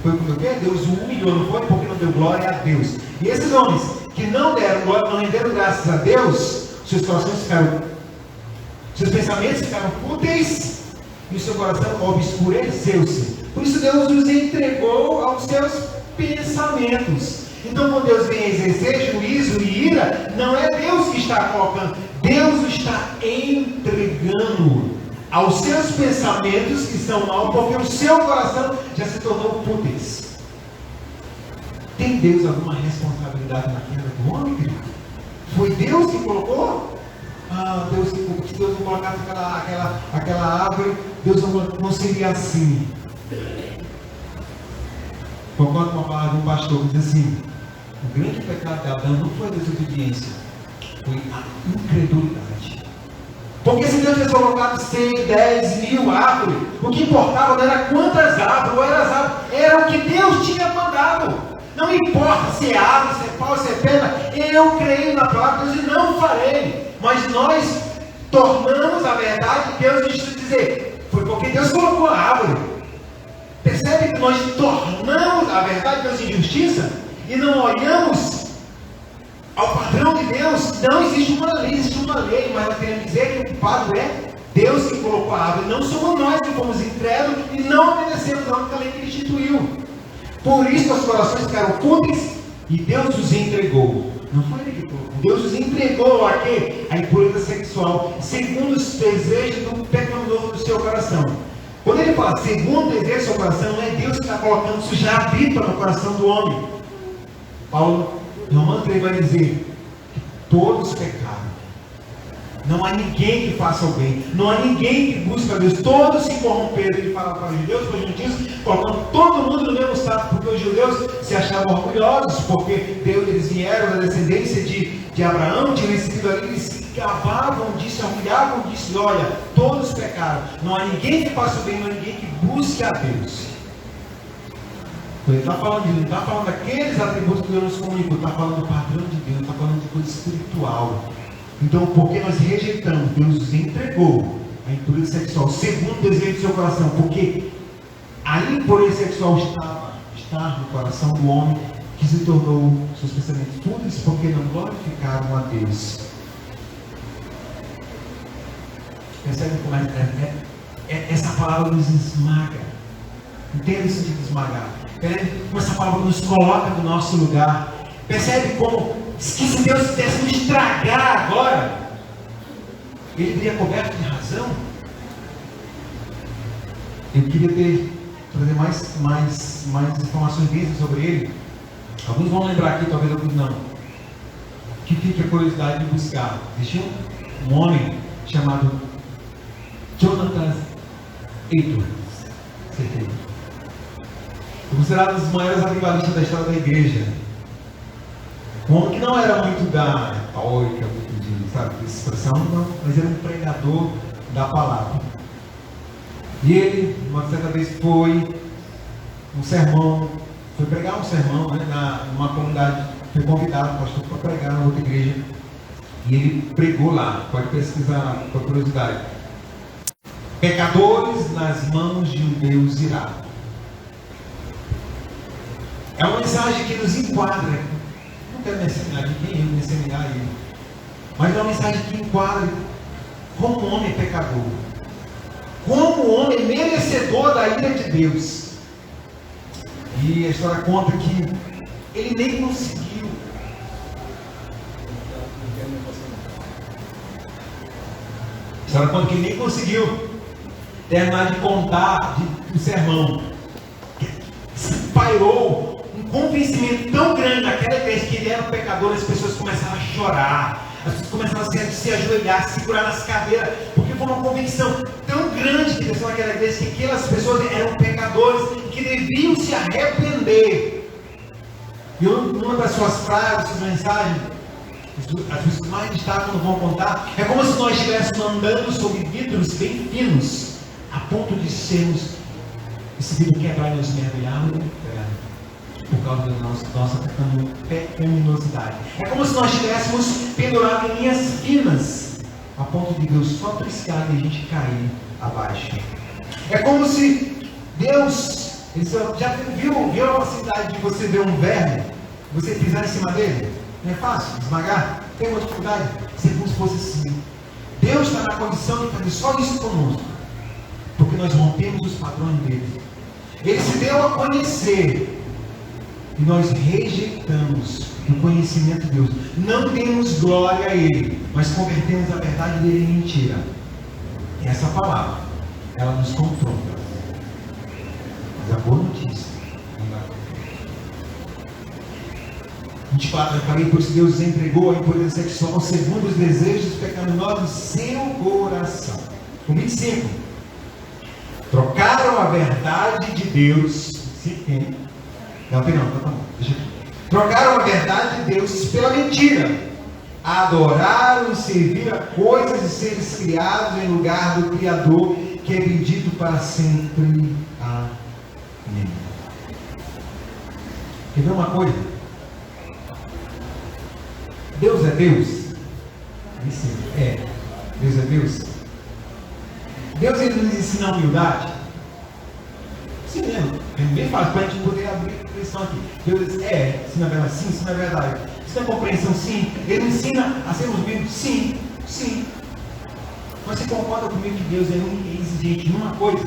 Foi porque o quê? Deus o humilhou, não foi? Porque não deu glória a Deus. E esses homens que não deram glória, não renderam graças a Deus, seus corações ficaram, seus pensamentos ficaram fúteis e o seu coração obscureceu-se. Por isso Deus os entregou aos seus pensamentos. Então, quando Deus vem exercer juízo e ira, não é Deus que está colocando, Deus está entregando aos seus pensamentos que são maus, porque o seu coração já se tornou fúteis. Tem Deus alguma responsabilidade na queda do homem, querido? Foi Deus que colocou? Deus que colocou. Se Deus não colocasse aquela árvore, Deus não seria assim. Concordo com a palavra de um pastor que diz assim: o grande pecado de Adão não foi a desobediência, foi a incredulidade. Porque se Deus tivesse colocado 100, 10 mil árvores, o que importava não era quantas árvores, ou eram as árvores, era o que Deus tinha mandado. Não importa se é árvore, se é pau, se é pedra, eu creio na palavra de Deus e não farei. Mas nós tornamos a verdade que Deus nos dizer, foi porque Deus colocou a árvore. Percebe que nós tornamos a verdade de Deus em justiça e não olhamos ao padrão de Deus. Não existe uma lei, mas nós queremos dizer que o culpado é Deus que colocou a árvore. Não somos nós que fomos incrédulos e não obedecemos a única lei que Ele instituiu. Por isso os corações ficaram fúteis e Deus os entregou. Não foi Ele que colocou. Deus os entregou a quê? A impureza sexual, segundo os desejos do pecador do seu coração. Quando ele fala segundo o desejo do seu coração, não é Deus que está colocando, isso já habita no coração do homem. Paulo, em Romanos 3, vai dizer que todos pecaram. Não há ninguém que faça o bem, não há ninguém que busque a Deus, todos se corromperam. Ele fala para os judeus, para os gentios, colocando todo mundo no mesmo estado, porque os judeus se achavam orgulhosos, porque eles vieram da descendência de Abraão, tinham recebido ali, eles se gabavam disso, orgulhavam disso, e olha, todos pecaram, não há ninguém que faça o bem, não há ninguém que busque a Deus. Ele está falando disso, ele está falando daqueles atributos que Deus nos comunicou, está falando do padrão de Deus, está falando de coisa espiritual. Então, porque nós rejeitamos, Deus nos entregou a impureza sexual, segundo o desejo do seu coração, porque a impureza sexual está no coração do homem, que se tornou seus pensamentos fúteis, porque não glorificaram a Deus. Percebe como essa palavra nos esmaga? Entende o sentido de esmagar? Percebe como essa palavra nos coloca no nosso lugar? Percebe como que se Deus quisesse nos estragar agora, Ele teria coberto de razão? Eu queria ter trazer mais informações densas sobre ele. Alguns vão lembrar aqui, talvez alguns não. Que fique a curiosidade de buscar. Existia um homem chamado Jonathan Edwards. Certeza. Considerado um dos maiores avivalistas da história da igreja. Um homem que não era muito da retórica, muito de expressão, não, mas era um pregador da palavra. E ele, uma certa vez, foi pregar um sermão, né, numa comunidade, foi convidado, pastor, para pregar na outra igreja. E ele pregou lá, pode pesquisar por curiosidade. Pecadores nas mãos de um Deus irado. É uma mensagem que nos enquadra. Não quero me ensinar ninguém, me ensinar ele. Mas é uma mensagem que enquadra como o homem pecador. Como o homem merecedor da ira de Deus. E a história conta que ele nem conseguiu. A história conta que ele nem conseguiu terminar de contar o sermão. Se pairou um convencimento tão grande naquela igreja que ele era um pecador, as pessoas começaram a chorar, as pessoas começaram a se ajoelhar, se segurar nas cadeiras, porque foi uma convicção tão grande que desceu naquela igreja que aquelas pessoas eram pecadores e que deviam se arrepender. E uma das suas frases, suas mensagens, as que mais destacam, não vão contar, é como se nós estivéssemos andando sobre vidros bem finos, a ponto de sermos esse vidro quebrar e nos mergulhar no inferno por causa da nossa pecaminosidade. É como se nós estivéssemos pendurados em linhas finas, a ponto de Deus só triscar e a gente cair abaixo. É como se Deus, já viu a facilidade de você ver um verme, você pisar em cima dele? Não é fácil esmagar? Tem uma dificuldade? Isso é como se fosse assim. Deus está na condição de fazer só isso conosco, porque nós rompemos os padrões dele. Ele se deu a conhecer e nós rejeitamos o conhecimento de Deus. Não demos glória a Ele, mas convertemos a verdade dele em mentira. E essa palavra, ela nos confronta. Mas a boa notícia, 24, eu falei, por isso Deus entregou a impureza sexual segundo os desejos pecaminosos do seu coração. O 25. Trocaram a verdade de Deus. Não, tá bom. Deixa aqui. Trocaram a verdade de Deus pela mentira. Adoraram e serviram a coisas e seres criados em lugar do Criador, que é bendito para sempre. Amém. Quer ver uma coisa? Deus é Deus? Sim, é. Deus é Deus? Deus ele nos ensina a humildade? Sim mesmo. É bem fácil para a gente poder abrir a questão aqui. Deus ensina a verdade? Sim, ensina a verdade. Ensina a compreensão? Sim. Ele ensina a sermos humildes? Sim, sim. Mas você concorda comigo que Deus é exigente em uma coisa?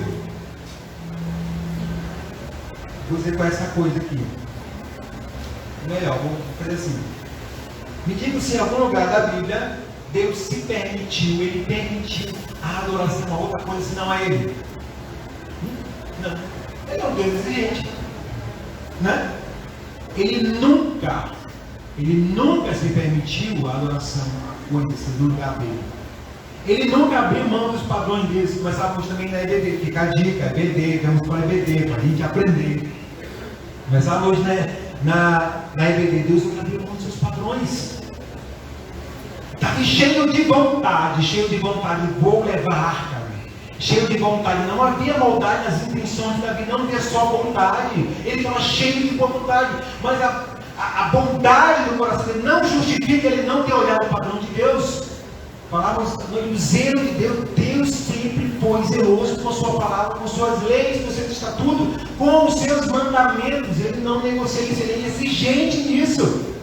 Vou dizer qual é essa coisa aqui. Melhor, vou fazer assim. Me diga se em algum lugar da Bíblia Deus se permitiu, Ele permitiu a adoração a outra coisa senão a Ele. Não. Ele é um Deus exigente. Né? Ele nunca se permitiu a adoração a coisas do lugar dele. Ele nunca abriu mão dos padrões deles. Começávamos também na EBD, fica a dica, EBD, vamos para a EBD, para a gente aprender. Começávamos na EBD, Deus nunca abriu mão dos seus padrões. Estava cheio de vontade, vou levar a arca. Cheio de vontade, não havia maldade nas intenções de Davi, não havia só vontade, ele estava cheio de vontade, mas a bondade do coração dele não justifica ele não ter olhado o padrão de Deus. Falávamos no zelo de Deus, Deus sempre foi zeloso com a sua palavra, com suas leis, com o seu estatuto, com os seus mandamentos, ele não negocia isso, ele é exigente nisso.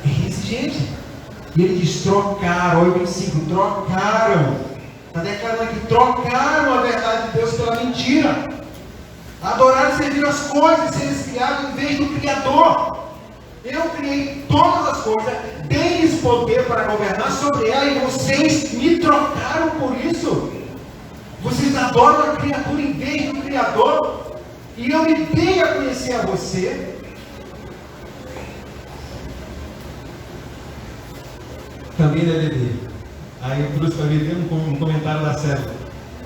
É exigente. E ele diz, trocaram, olha o 25, trocaram. Está declarando que trocaram a verdade de Deus pela mentira. Adoraram e serviram as coisas, seres criados em vez do Criador. Eu criei todas as coisas, dei-lhes poder para governar sobre ela e vocês me trocaram por isso. Vocês adoram a criatura em vez do Criador. E eu me dei a conhecer a você. Também deve ter. Aí eu trouxe para ver um comentário da célula.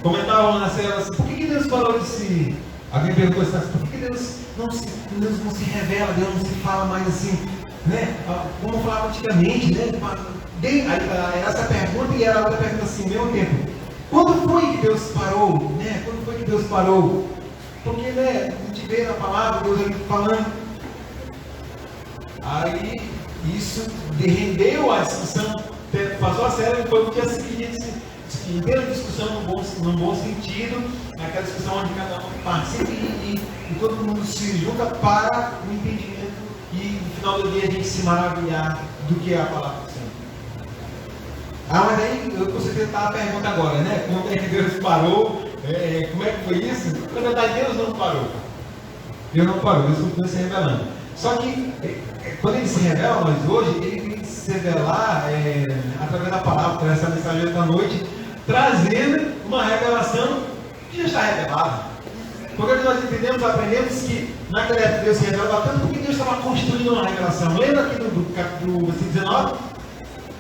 Comentavam na célula assim, por que Deus falou de si? Alguém perguntou assim, por que Deus não se revela, Deus não se fala mais assim, né? Como falava antigamente, né? Aí, essa pergunta e era outra pergunta assim, ao mesmo tempo. Quando foi que Deus parou? Né? Quando foi que Deus parou? Porque, né, a gente vê na palavra, Deus ali falando. Aí, isso rendeu a discussão, passou a sério, foi porque a seguinte, inteira discussão num bom sentido, aquela discussão onde cada um participa e todo mundo se junta para o entendimento e no final do dia a gente se maravilhar do que é a palavra do Senhor. Mas aí você tentar a pergunta agora, né? Quando é que Deus parou? Como é que foi isso? Na verdade, Deus não parou. Deus não parou, Deus continua se revelando. Só que quando ele se revela, nós hoje, ele tem que se revelar através da palavra, por essa mensagem da noite, trazendo uma revelação que já está revelada. Porque nós entendemos, aprendemos que naquela época Deus se revelava tanto porque Deus estava construindo uma revelação. Lembra aqui do versículo 19?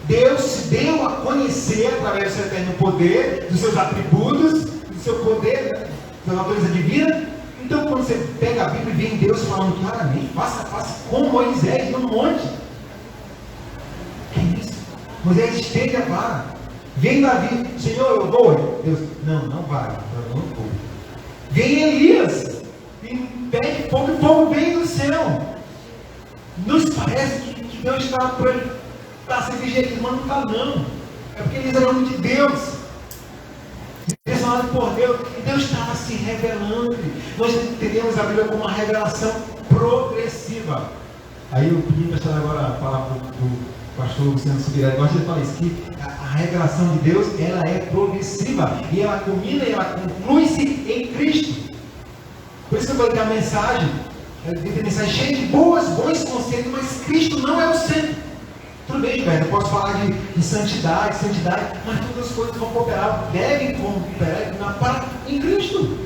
Deus se deu a conhecer através do seu eterno poder, dos seus atributos, do seu poder, da natureza divina. Então, quando você pega a Bíblia e vê Deus falando claramente, face a face com Moisés no monte. Que isso? Moisés estende a vara. Vem Davi, Senhor, eu vou. Deus, não vai, eu não vou. Vem Elias e pede fogo e fogo vem do céu. Nos parece que Deus está sendo vigilante, mas não está não. É porque eles eram de Deus. Direcionado por Deus. E Deus estava se revelando. Nós entendemos a Bíblia como uma revelação progressiva. Aí eu pedi para estar agora a palavra do pastor Luciano Subirá. Eu gosto de falar isso, que a revelação de Deus, ela é progressiva. E ela culmina e ela conclui-se em Cristo. Por isso que eu falei que a mensagem, cheia de bons conceitos, mas Cristo não é o centro. Tudo bem, Gilberto, eu posso falar de santidade, mas todas as coisas vão cooperar, devem cooperar em Cristo.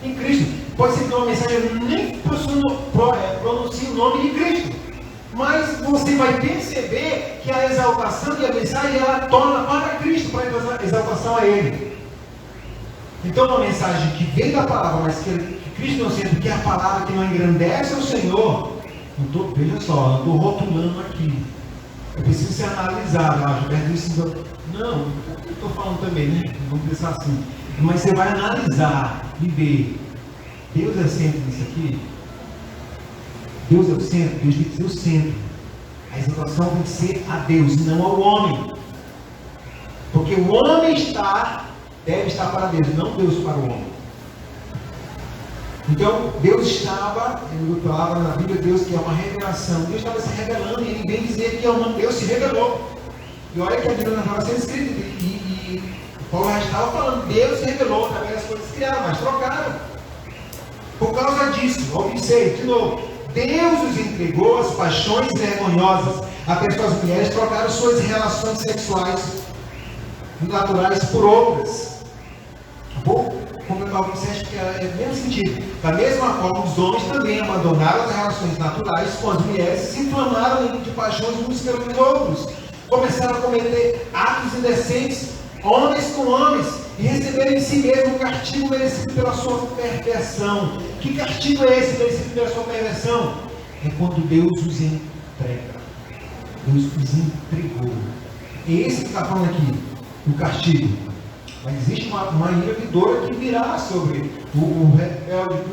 Em Cristo. Pode ser que uma mensagem nem pronuncie o nome de Cristo, mas você vai perceber que a exaltação e a mensagem ela torna para Cristo, para a exaltação a Ele. Então, uma mensagem que vem da palavra, mas que Cristo não sendo, que é a palavra que não engrandece o Senhor, veja só, não estou rotulando aqui. Eu preciso ser analisado. Gilberto disse, não, eu estou falando também, né? Vamos pensar assim. Mas você vai analisar e ver. Deus é o centro disso aqui? Deus é o centro? Deus tem que ser o centro. A exaltação tem que ser a Deus, não ao homem. Porque o homem deve estar para Deus, não Deus para o homem. Então, Deus estava, eu falava na Bíblia, Deus que é uma revelação, Deus estava se revelando e ele vem dizer que é um Deus se revelou. E olha que a Bíblia estava sendo escrita e Paulo já estava falando, Deus se revelou através das coisas criadas, mas trocaram. Por causa disso, observe de novo, Deus os entregou às paixões vergonhosas, até que as mulheres trocaram suas relações sexuais naturais por outras. Vou completar o 27 porque é o mesmo sentido. Da mesma forma, os homens também abandonaram as relações naturais com as mulheres e se inflamaram de paixões uns pelos outros. Começaram a cometer atos indecentes, homens com homens, e receberam em si mesmo o castigo merecido pela sua perversão. Que castigo é esse merecido pela sua perversão? É quando Deus os entrega. Deus os entregou. É esse que está falando aqui, o castigo. Mas existe uma ira vindoura que virá sobre o rebelde,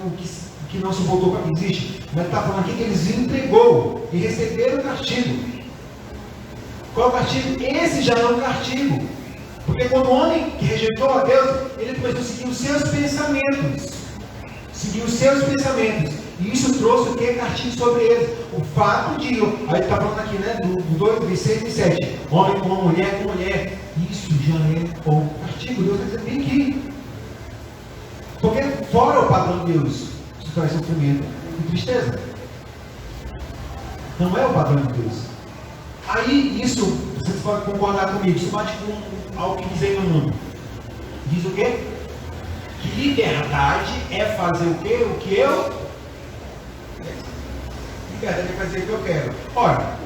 que não se voltou para que existe. Mas está falando aqui que eles entregou e receberam o castigo. Qual o castigo? Esse já é um castigo. Porque quando o homem que rejeitou a Deus, ele começou a seguir os seus pensamentos. Seguir os seus pensamentos. E isso trouxe o que? Castigo sobre eles. O fato de, aí está falando aqui, né? Do 2, 26 e 27. Homem com mulher com mulher. Isso já é um castigo. Deus está dizendo, vem aqui. Porque fora o padrão de Deus, isso traz sofrimento e tristeza. Não é o padrão de Deus. Aí isso, vocês podem concordar comigo, isso bate com algo que diz aí no mundo. Diz o quê? Que liberdade é fazer o quê? O que eu... Liberdade é fazer o que eu quero. Ora,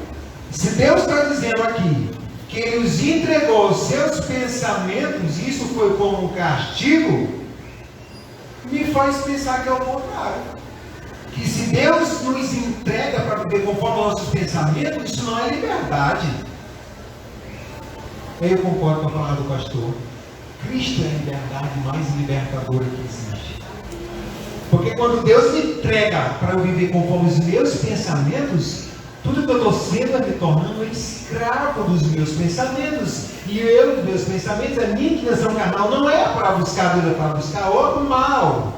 se Deus está dizendo aqui que Ele os entregou os seus pensamentos, isso foi como um castigo, me faz pensar que é o contrário. Que se Deus nos entrega para viver conforme os nossos pensamentos, isso não é liberdade. Eu concordo com a palavra do pastor. Cristo é a liberdade mais libertadora que existe. Porque quando Deus me entrega para eu viver conforme os meus pensamentos, tudo que eu estou sendo é me tornando escravo dos meus pensamentos. E eu, dos meus pensamentos, a minha inclinação carnal não é para buscar Deus, é para buscar outro mal.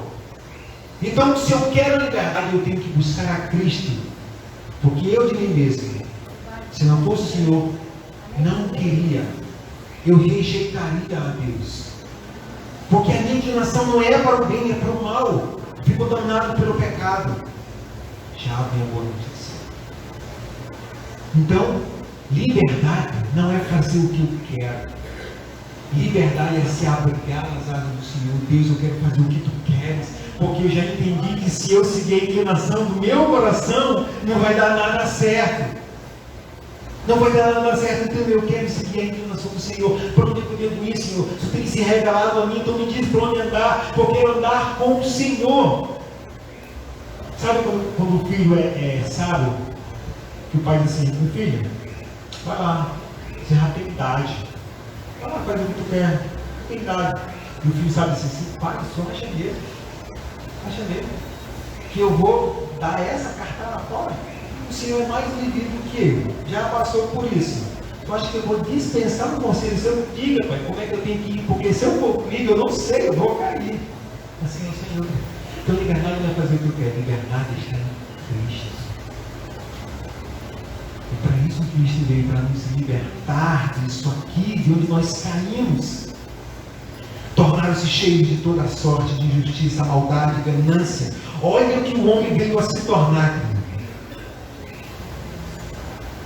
Então, se eu quero liberdade, eu tenho que buscar a Cristo. Porque eu de mim mesmo, se não fosse o Senhor, não queria. Eu rejeitaria a Deus. Porque a minha inclinação não é para o bem, é para o mal. Eu fico dominado pelo pecado. Já vem a boa notícia. Então, liberdade não é fazer o que eu quero. Liberdade é se abrigar nas asas do Senhor. Deus, eu quero fazer o que tu queres. Porque eu já entendi que se eu seguir a inclinação do meu coração, não vai dar nada certo. Não vai dar nada certo, então eu quero seguir a inclinação do Senhor. Para onde eu devo ir, Senhor? O Senhor tem se revelado a mim, então me diz para onde andar, porque eu quero andar com o Senhor. Sabe quando o filho é sábio? Que o pai diz assim: meu filho, vai lá, você já tem idade. Vai lá, faz o que tu quer, tem idade. E o filho sabe assim: pai, só acha mesmo que eu vou dar essa cartada fora. O Senhor é mais vivido do que eu, já passou por isso. Eu acho que eu vou dispensar o conselho. Se eu não diga, pai, como é que eu tenho que ir? Porque se eu for comigo, eu não sei, eu vou cair. Assim é o Senhor. Então, liberdade não é fazer o que eu quero, liberdade está em Cristo. E para isso Cristo veio, para nos libertar disso aqui, de onde nós caímos. Tornaram-se cheios de toda sorte de injustiça, maldade, ganância. Olha o que o homem veio a se tornar.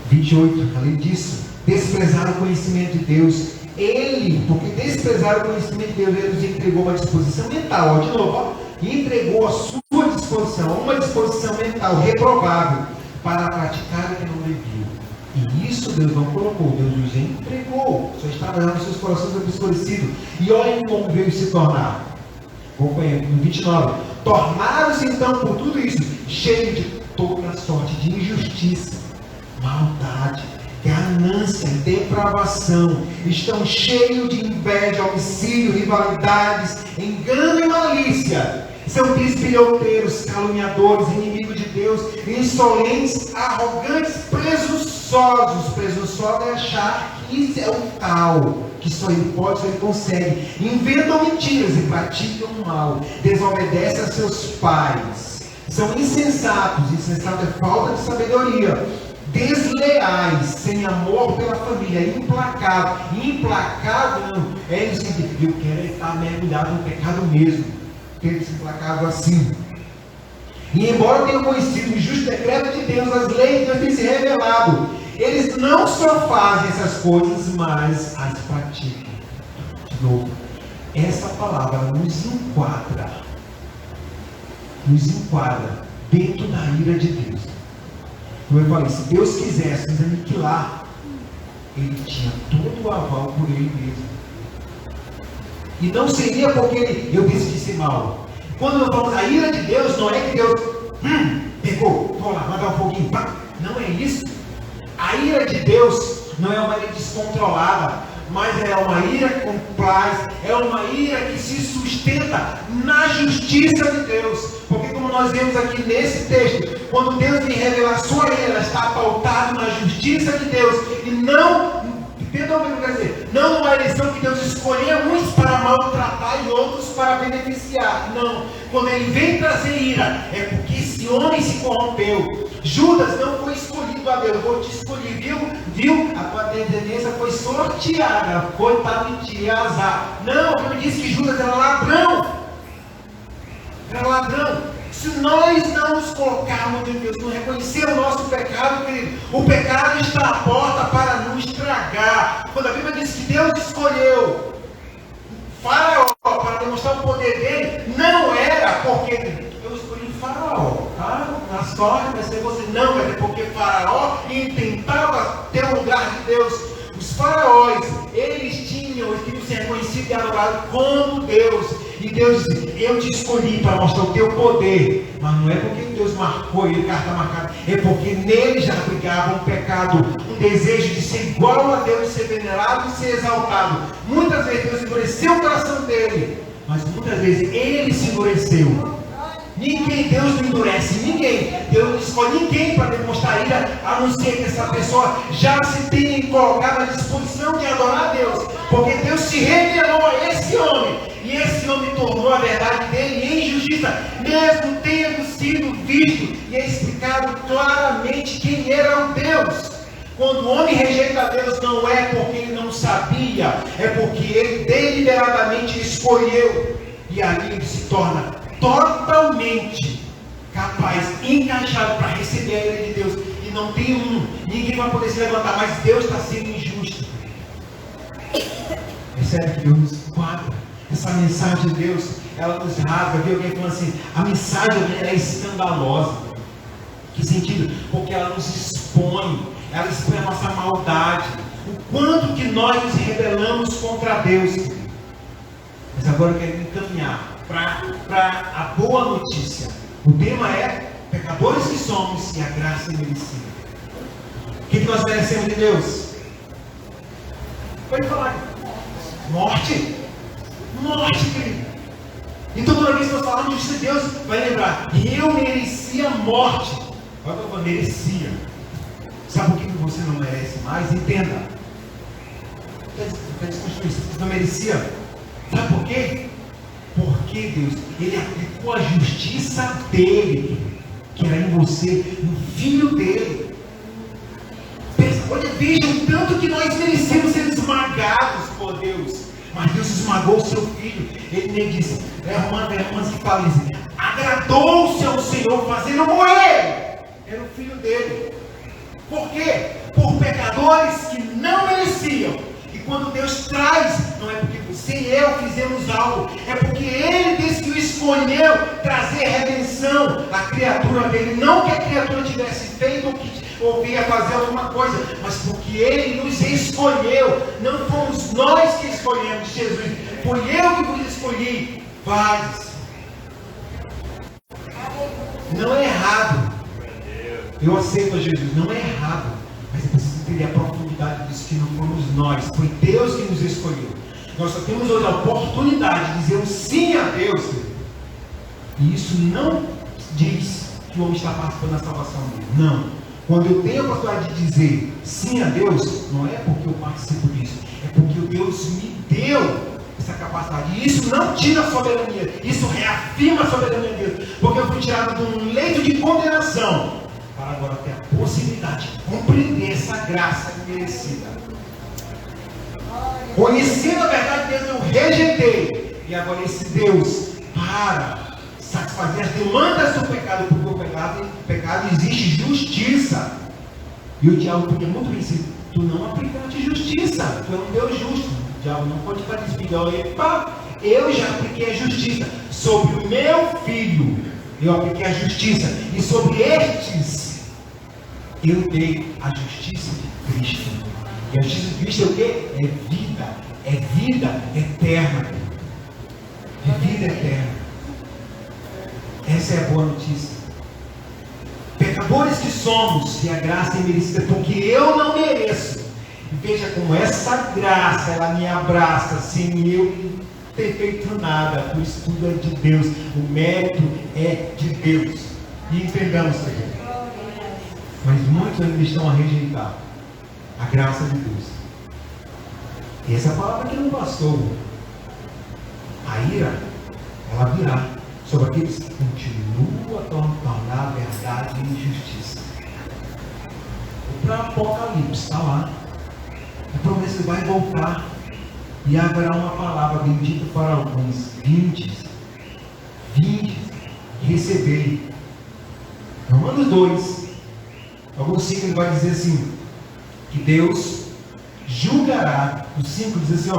28, além disso, desprezaram o conhecimento de Deus. Porque desprezaram o conhecimento de Deus, Ele nos entregou uma disposição mental, de novo, entregou a sua disposição, uma disposição mental reprovável, para praticar o que não deviam. E isso Deus não colocou, Deus nos entregou, só estava nos seus corações obscurecidos. E olhem como veio se tornar. Acompanhe no 29. Tornaram-se então por tudo isso cheios de toda sorte de injustiça, maldade, ganância, depravação. Estão cheios de inveja, homicídio, rivalidades, engano e malícia. São bisbilhoteiros, caluniadores, inimigos de Deus, insolentes, arrogantes, presunçosos. Presunçoso é achar que isso é o tal, que só ele pode, só ele consegue. Inventam mentiras e praticam o mal. Desobedecem a seus pais. São insensatos. Insensato é falta de sabedoria. Desleais, sem amor pela família, implacável. Implacável não é isso que eu quero estar mergulhado no pecado mesmo. Ter se implacável assim. E embora tenham conhecido o justo decreto de Deus, as leis de Deus têm se revelado. Eles não só fazem essas coisas, mas as praticam. De novo, essa palavra nos enquadra dentro da ira de Deus. Como eu falei, se Deus quisesse nos aniquilar, Ele tinha todo o aval por Ele mesmo. E não seria porque eu decidi ser mal. Quando nós falamos a ira de Deus, não é que Deus pegou, vou lá, mandar um foguinho, pá. Não é isso. A ira de Deus não é uma ira descontrolada, mas é uma ira que compraz, é uma ira que se sustenta na justiça de Deus. Porque como nós vemos aqui nesse texto, quando Deus vem revelar sua ira, ela está pautada na justiça de Deus, e não uma eleição que Deus escolheu uns para maltratar e outros para beneficiar. Não, quando Ele vem trazer ira, é porque esse homem se corrompeu. Judas não foi escolhido a Deus, vou te escolher, viu? A tua descendência foi sorteada, foi para mentir, azar. Não, a Bíblia diz que Judas era ladrão. Se nós não nos colocarmos em Deus, não reconhecer o nosso pecado, querido, o pecado está à porta para nos tragar. Quando a Bíblia diz que Deus escolheu Faraó para demonstrar o poder dele, forte vai ser você. Não, mas é porque Faraó intentava ter o lugar de Deus. Os faraós, eles queriam ser reconhecidos e adorados como Deus. E Deus disse, eu te escolhi para mostrar o teu poder. Mas não é porque Deus marcou ele, carta marcada. É porque nele já brigava um pecado, um desejo de ser igual a Deus, de ser venerado e ser exaltado. Muitas vezes Deus endureceu o coração dele, mas muitas vezes ele se endureceu. Deus não endurece ninguém. Deus não escolhe ninguém para demonstrar ira, a não ser que essa pessoa já se tenha colocado à disposição de adorar a Deus. Porque Deus se revelou a esse homem. E esse homem tornou a verdade dele em justiça, mesmo tendo sido visto e explicado claramente quem era o Deus. Quando o homem rejeita Deus, não é porque ele não sabia, é porque ele deliberadamente escolheu. E ali ele se torna totalmente capaz, encaixado para receber a ira de Deus. E não tem ninguém vai poder se levantar, mas Deus está sendo injusto. Percebe que Deus nos quadra. Essa mensagem de Deus, ela nos rasga. Viu alguém falando assim, a mensagem ela é escandalosa. Que sentido? Porque ela nos expõe, ela expõe a nossa maldade, o quanto que nós nos rebelamos contra Deus. Mas agora eu quero encaminhar para a boa notícia. O tema é pecadores que somos e a graça imerecida. O que nós merecemos de Deus? Pode falar. Morte. Morte, querido. Então toda vez que nós falamos de justiça de Deus, vai lembrar, eu merecia morte. Olha o que eu merecia. Sabe por que você não merece mais? Entenda. Você não merecia. Sabe por quê? Porque Deus, Ele aplicou a justiça dele, que era em você, no Filho dele. Olha, veja o tanto que nós merecemos ser esmagados por Deus. Mas Deus esmagou o seu Filho. Ele nem disse, Romanos que fala isso, agradou-se ao Senhor fazendo morrer. Era o Filho dele. Por quê? Por pecadores que não mereciam. E quando Deus traz, não é porque você e eu fizemos algo, é porque Ele decidiu, escolheu trazer redenção à criatura dele. Não que a criatura tivesse feito ou vinha fazer alguma coisa, mas porque Ele nos escolheu. Não fomos nós que escolhemos Jesus, foi eu que vos escolhi. Vades. Não é errado. Eu aceito a Jesus, não é errado. Mas é preciso entender a profundidade disso, que não fomos nós, foi Deus que nos escolheu. Nós só temos hoje a oportunidade de dizer um sim a Deus. E isso não diz que o homem está participando da salvação dele. Não. Quando eu tenho a oportunidade de dizer sim a Deus, não é porque eu participo disso, é porque o Deus me deu essa capacidade. E isso não tira a soberania, isso reafirma a soberania de Deus. Porque eu fui tirado de um leito de condenação para agora ter a possibilidade de compreender essa graça merecida. Conhecendo a verdade de Deus, eu rejeitei. E agora esse Deus, para satisfazer as demandas do pecado, porque o pecado exige justiça. E o diabo podia muito bem dizer, tu não aplicaste justiça, tu é um Deus justo. O diabo não pode estar despedindo, epa, eu já apliquei a justiça sobre o meu filho. Eu apliquei a justiça. E sobre estes eu dei a justiça de Cristo. E a justiça de Cristo é o quê? É vida. É vida eterna. É vida eterna. Essa é a boa notícia. Pecadores que somos, e a graça é merecida, porque eu não mereço. E veja como essa graça, ela me abraça, sem eu ter feito nada. O estudo é de Deus. O mérito é de Deus. E entendamos isso aqui. Mas muitos ainda estão a rejeitar a graça de Deus. E essa palavra que não bastou. A ira, ela virá sobre aqueles que continuam a tornar a verdade e injustiça. O próprio Apocalipse está lá. A promessa vai voltar. E haverá uma palavra bendita para alguns. Vinde, recebei. Romanos 2. Alguns 5 ele vai dizer assim, que Deus julgará, o 5 diz assim,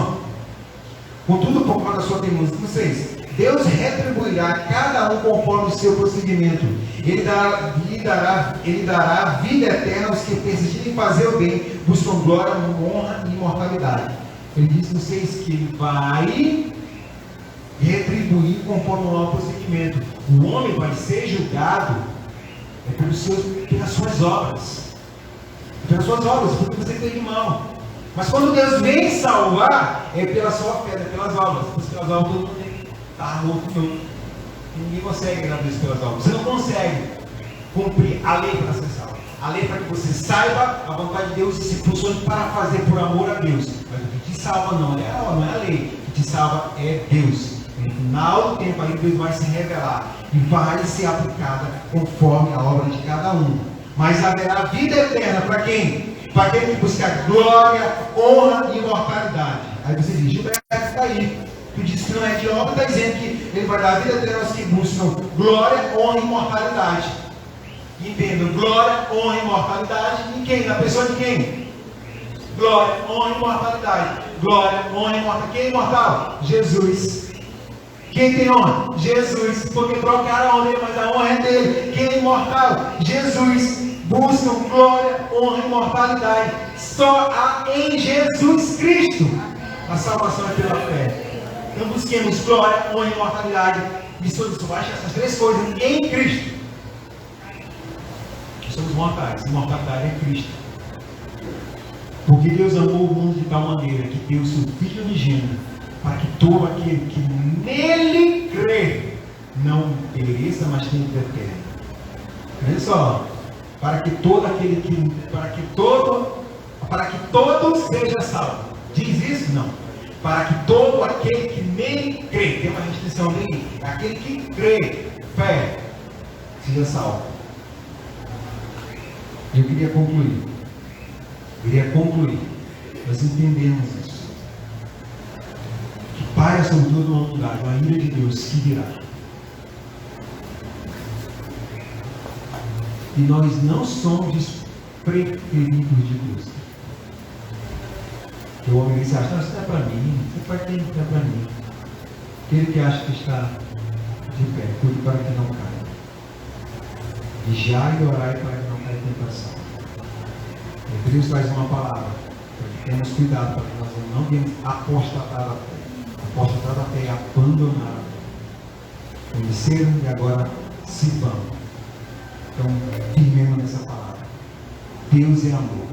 contudo por causa da sua teimosia, 6, Deus retribuirá a cada um conforme o seu procedimento. Ele dará vida eterna aos que persistirem em fazer o bem, buscam glória, honra e imortalidade. Ele diz no 6 que ele vai retribuir conforme o nosso procedimento. O homem vai ser julgado pelas suas obras. Pelas suas obras, porque você tem irmão. Mas quando Deus vem salvar, é pela sua fé, é pelas obras. Pelas obras todo mundo está louco. Ninguém consegue agradar Deus pelas obras. Você não consegue cumprir a lei para ser salvo. A lei é para que você saiba a vontade de Deus e se posicione para fazer por amor a Deus. Mas o que te salva não é a lei. O que te salva é Deus. No final do tempo aí Deus vai se revelar e vai ser aplicada conforme a obra de cada um. Mas haverá vida eterna para quem? Para aquele que buscar glória, honra e imortalidade. Aí você diz, Gilberto está aí. Tu diz que não é de obra, está dizendo que ele vai dar vida eterna aos que buscam glória, honra e imortalidade. Entendam, glória, honra e imortalidade em quem? Na pessoa de quem? Glória, honra e imortalidade. Glória, honra e imortalidade. Quem é imortal? Jesus. Quem tem honra? Jesus. Porque trocaram a honra dele, mas a honra é dele. Quem é imortal? Jesus. Buscam glória, honra e imortalidade. Só há em Jesus Cristo a salvação é pela fé. Então busquemos glória, honra e imortalidade. E sobre essas três coisas em Cristo. Somos mortais. Imortalidade é Cristo. Porque Deus amou o mundo de tal maneira que deu o seu Filho unigênito, para que todo aquele que nele crê não pereça, mas tenha vida eterna. Olha só, para que todos sejam salvos. Diz isso? Não. Para que todo aquele que nele crê, tem uma restrição ali, aquele que crê, fé, seja salvo. Eu queria concluir. Nós entendemos isso. Que paira sobre toda uma humanidade, uma ira de Deus que virá. E nós não somos os preferidos de Deus. Que o homem diz, isso não é para mim, isso é para quem não é para mim. Aquele que acha que está de pé, cuide para que não caia. Vigiai e orai para que não caia em tentação. Deus traz uma palavra, para que tenhamos cuidado, para que nós não venhamos apostatar da fé. Apostatar da fé é abandonar a fé. Conheceram e agora se vão. Então, firmemos nessa palavra. Deus é amor.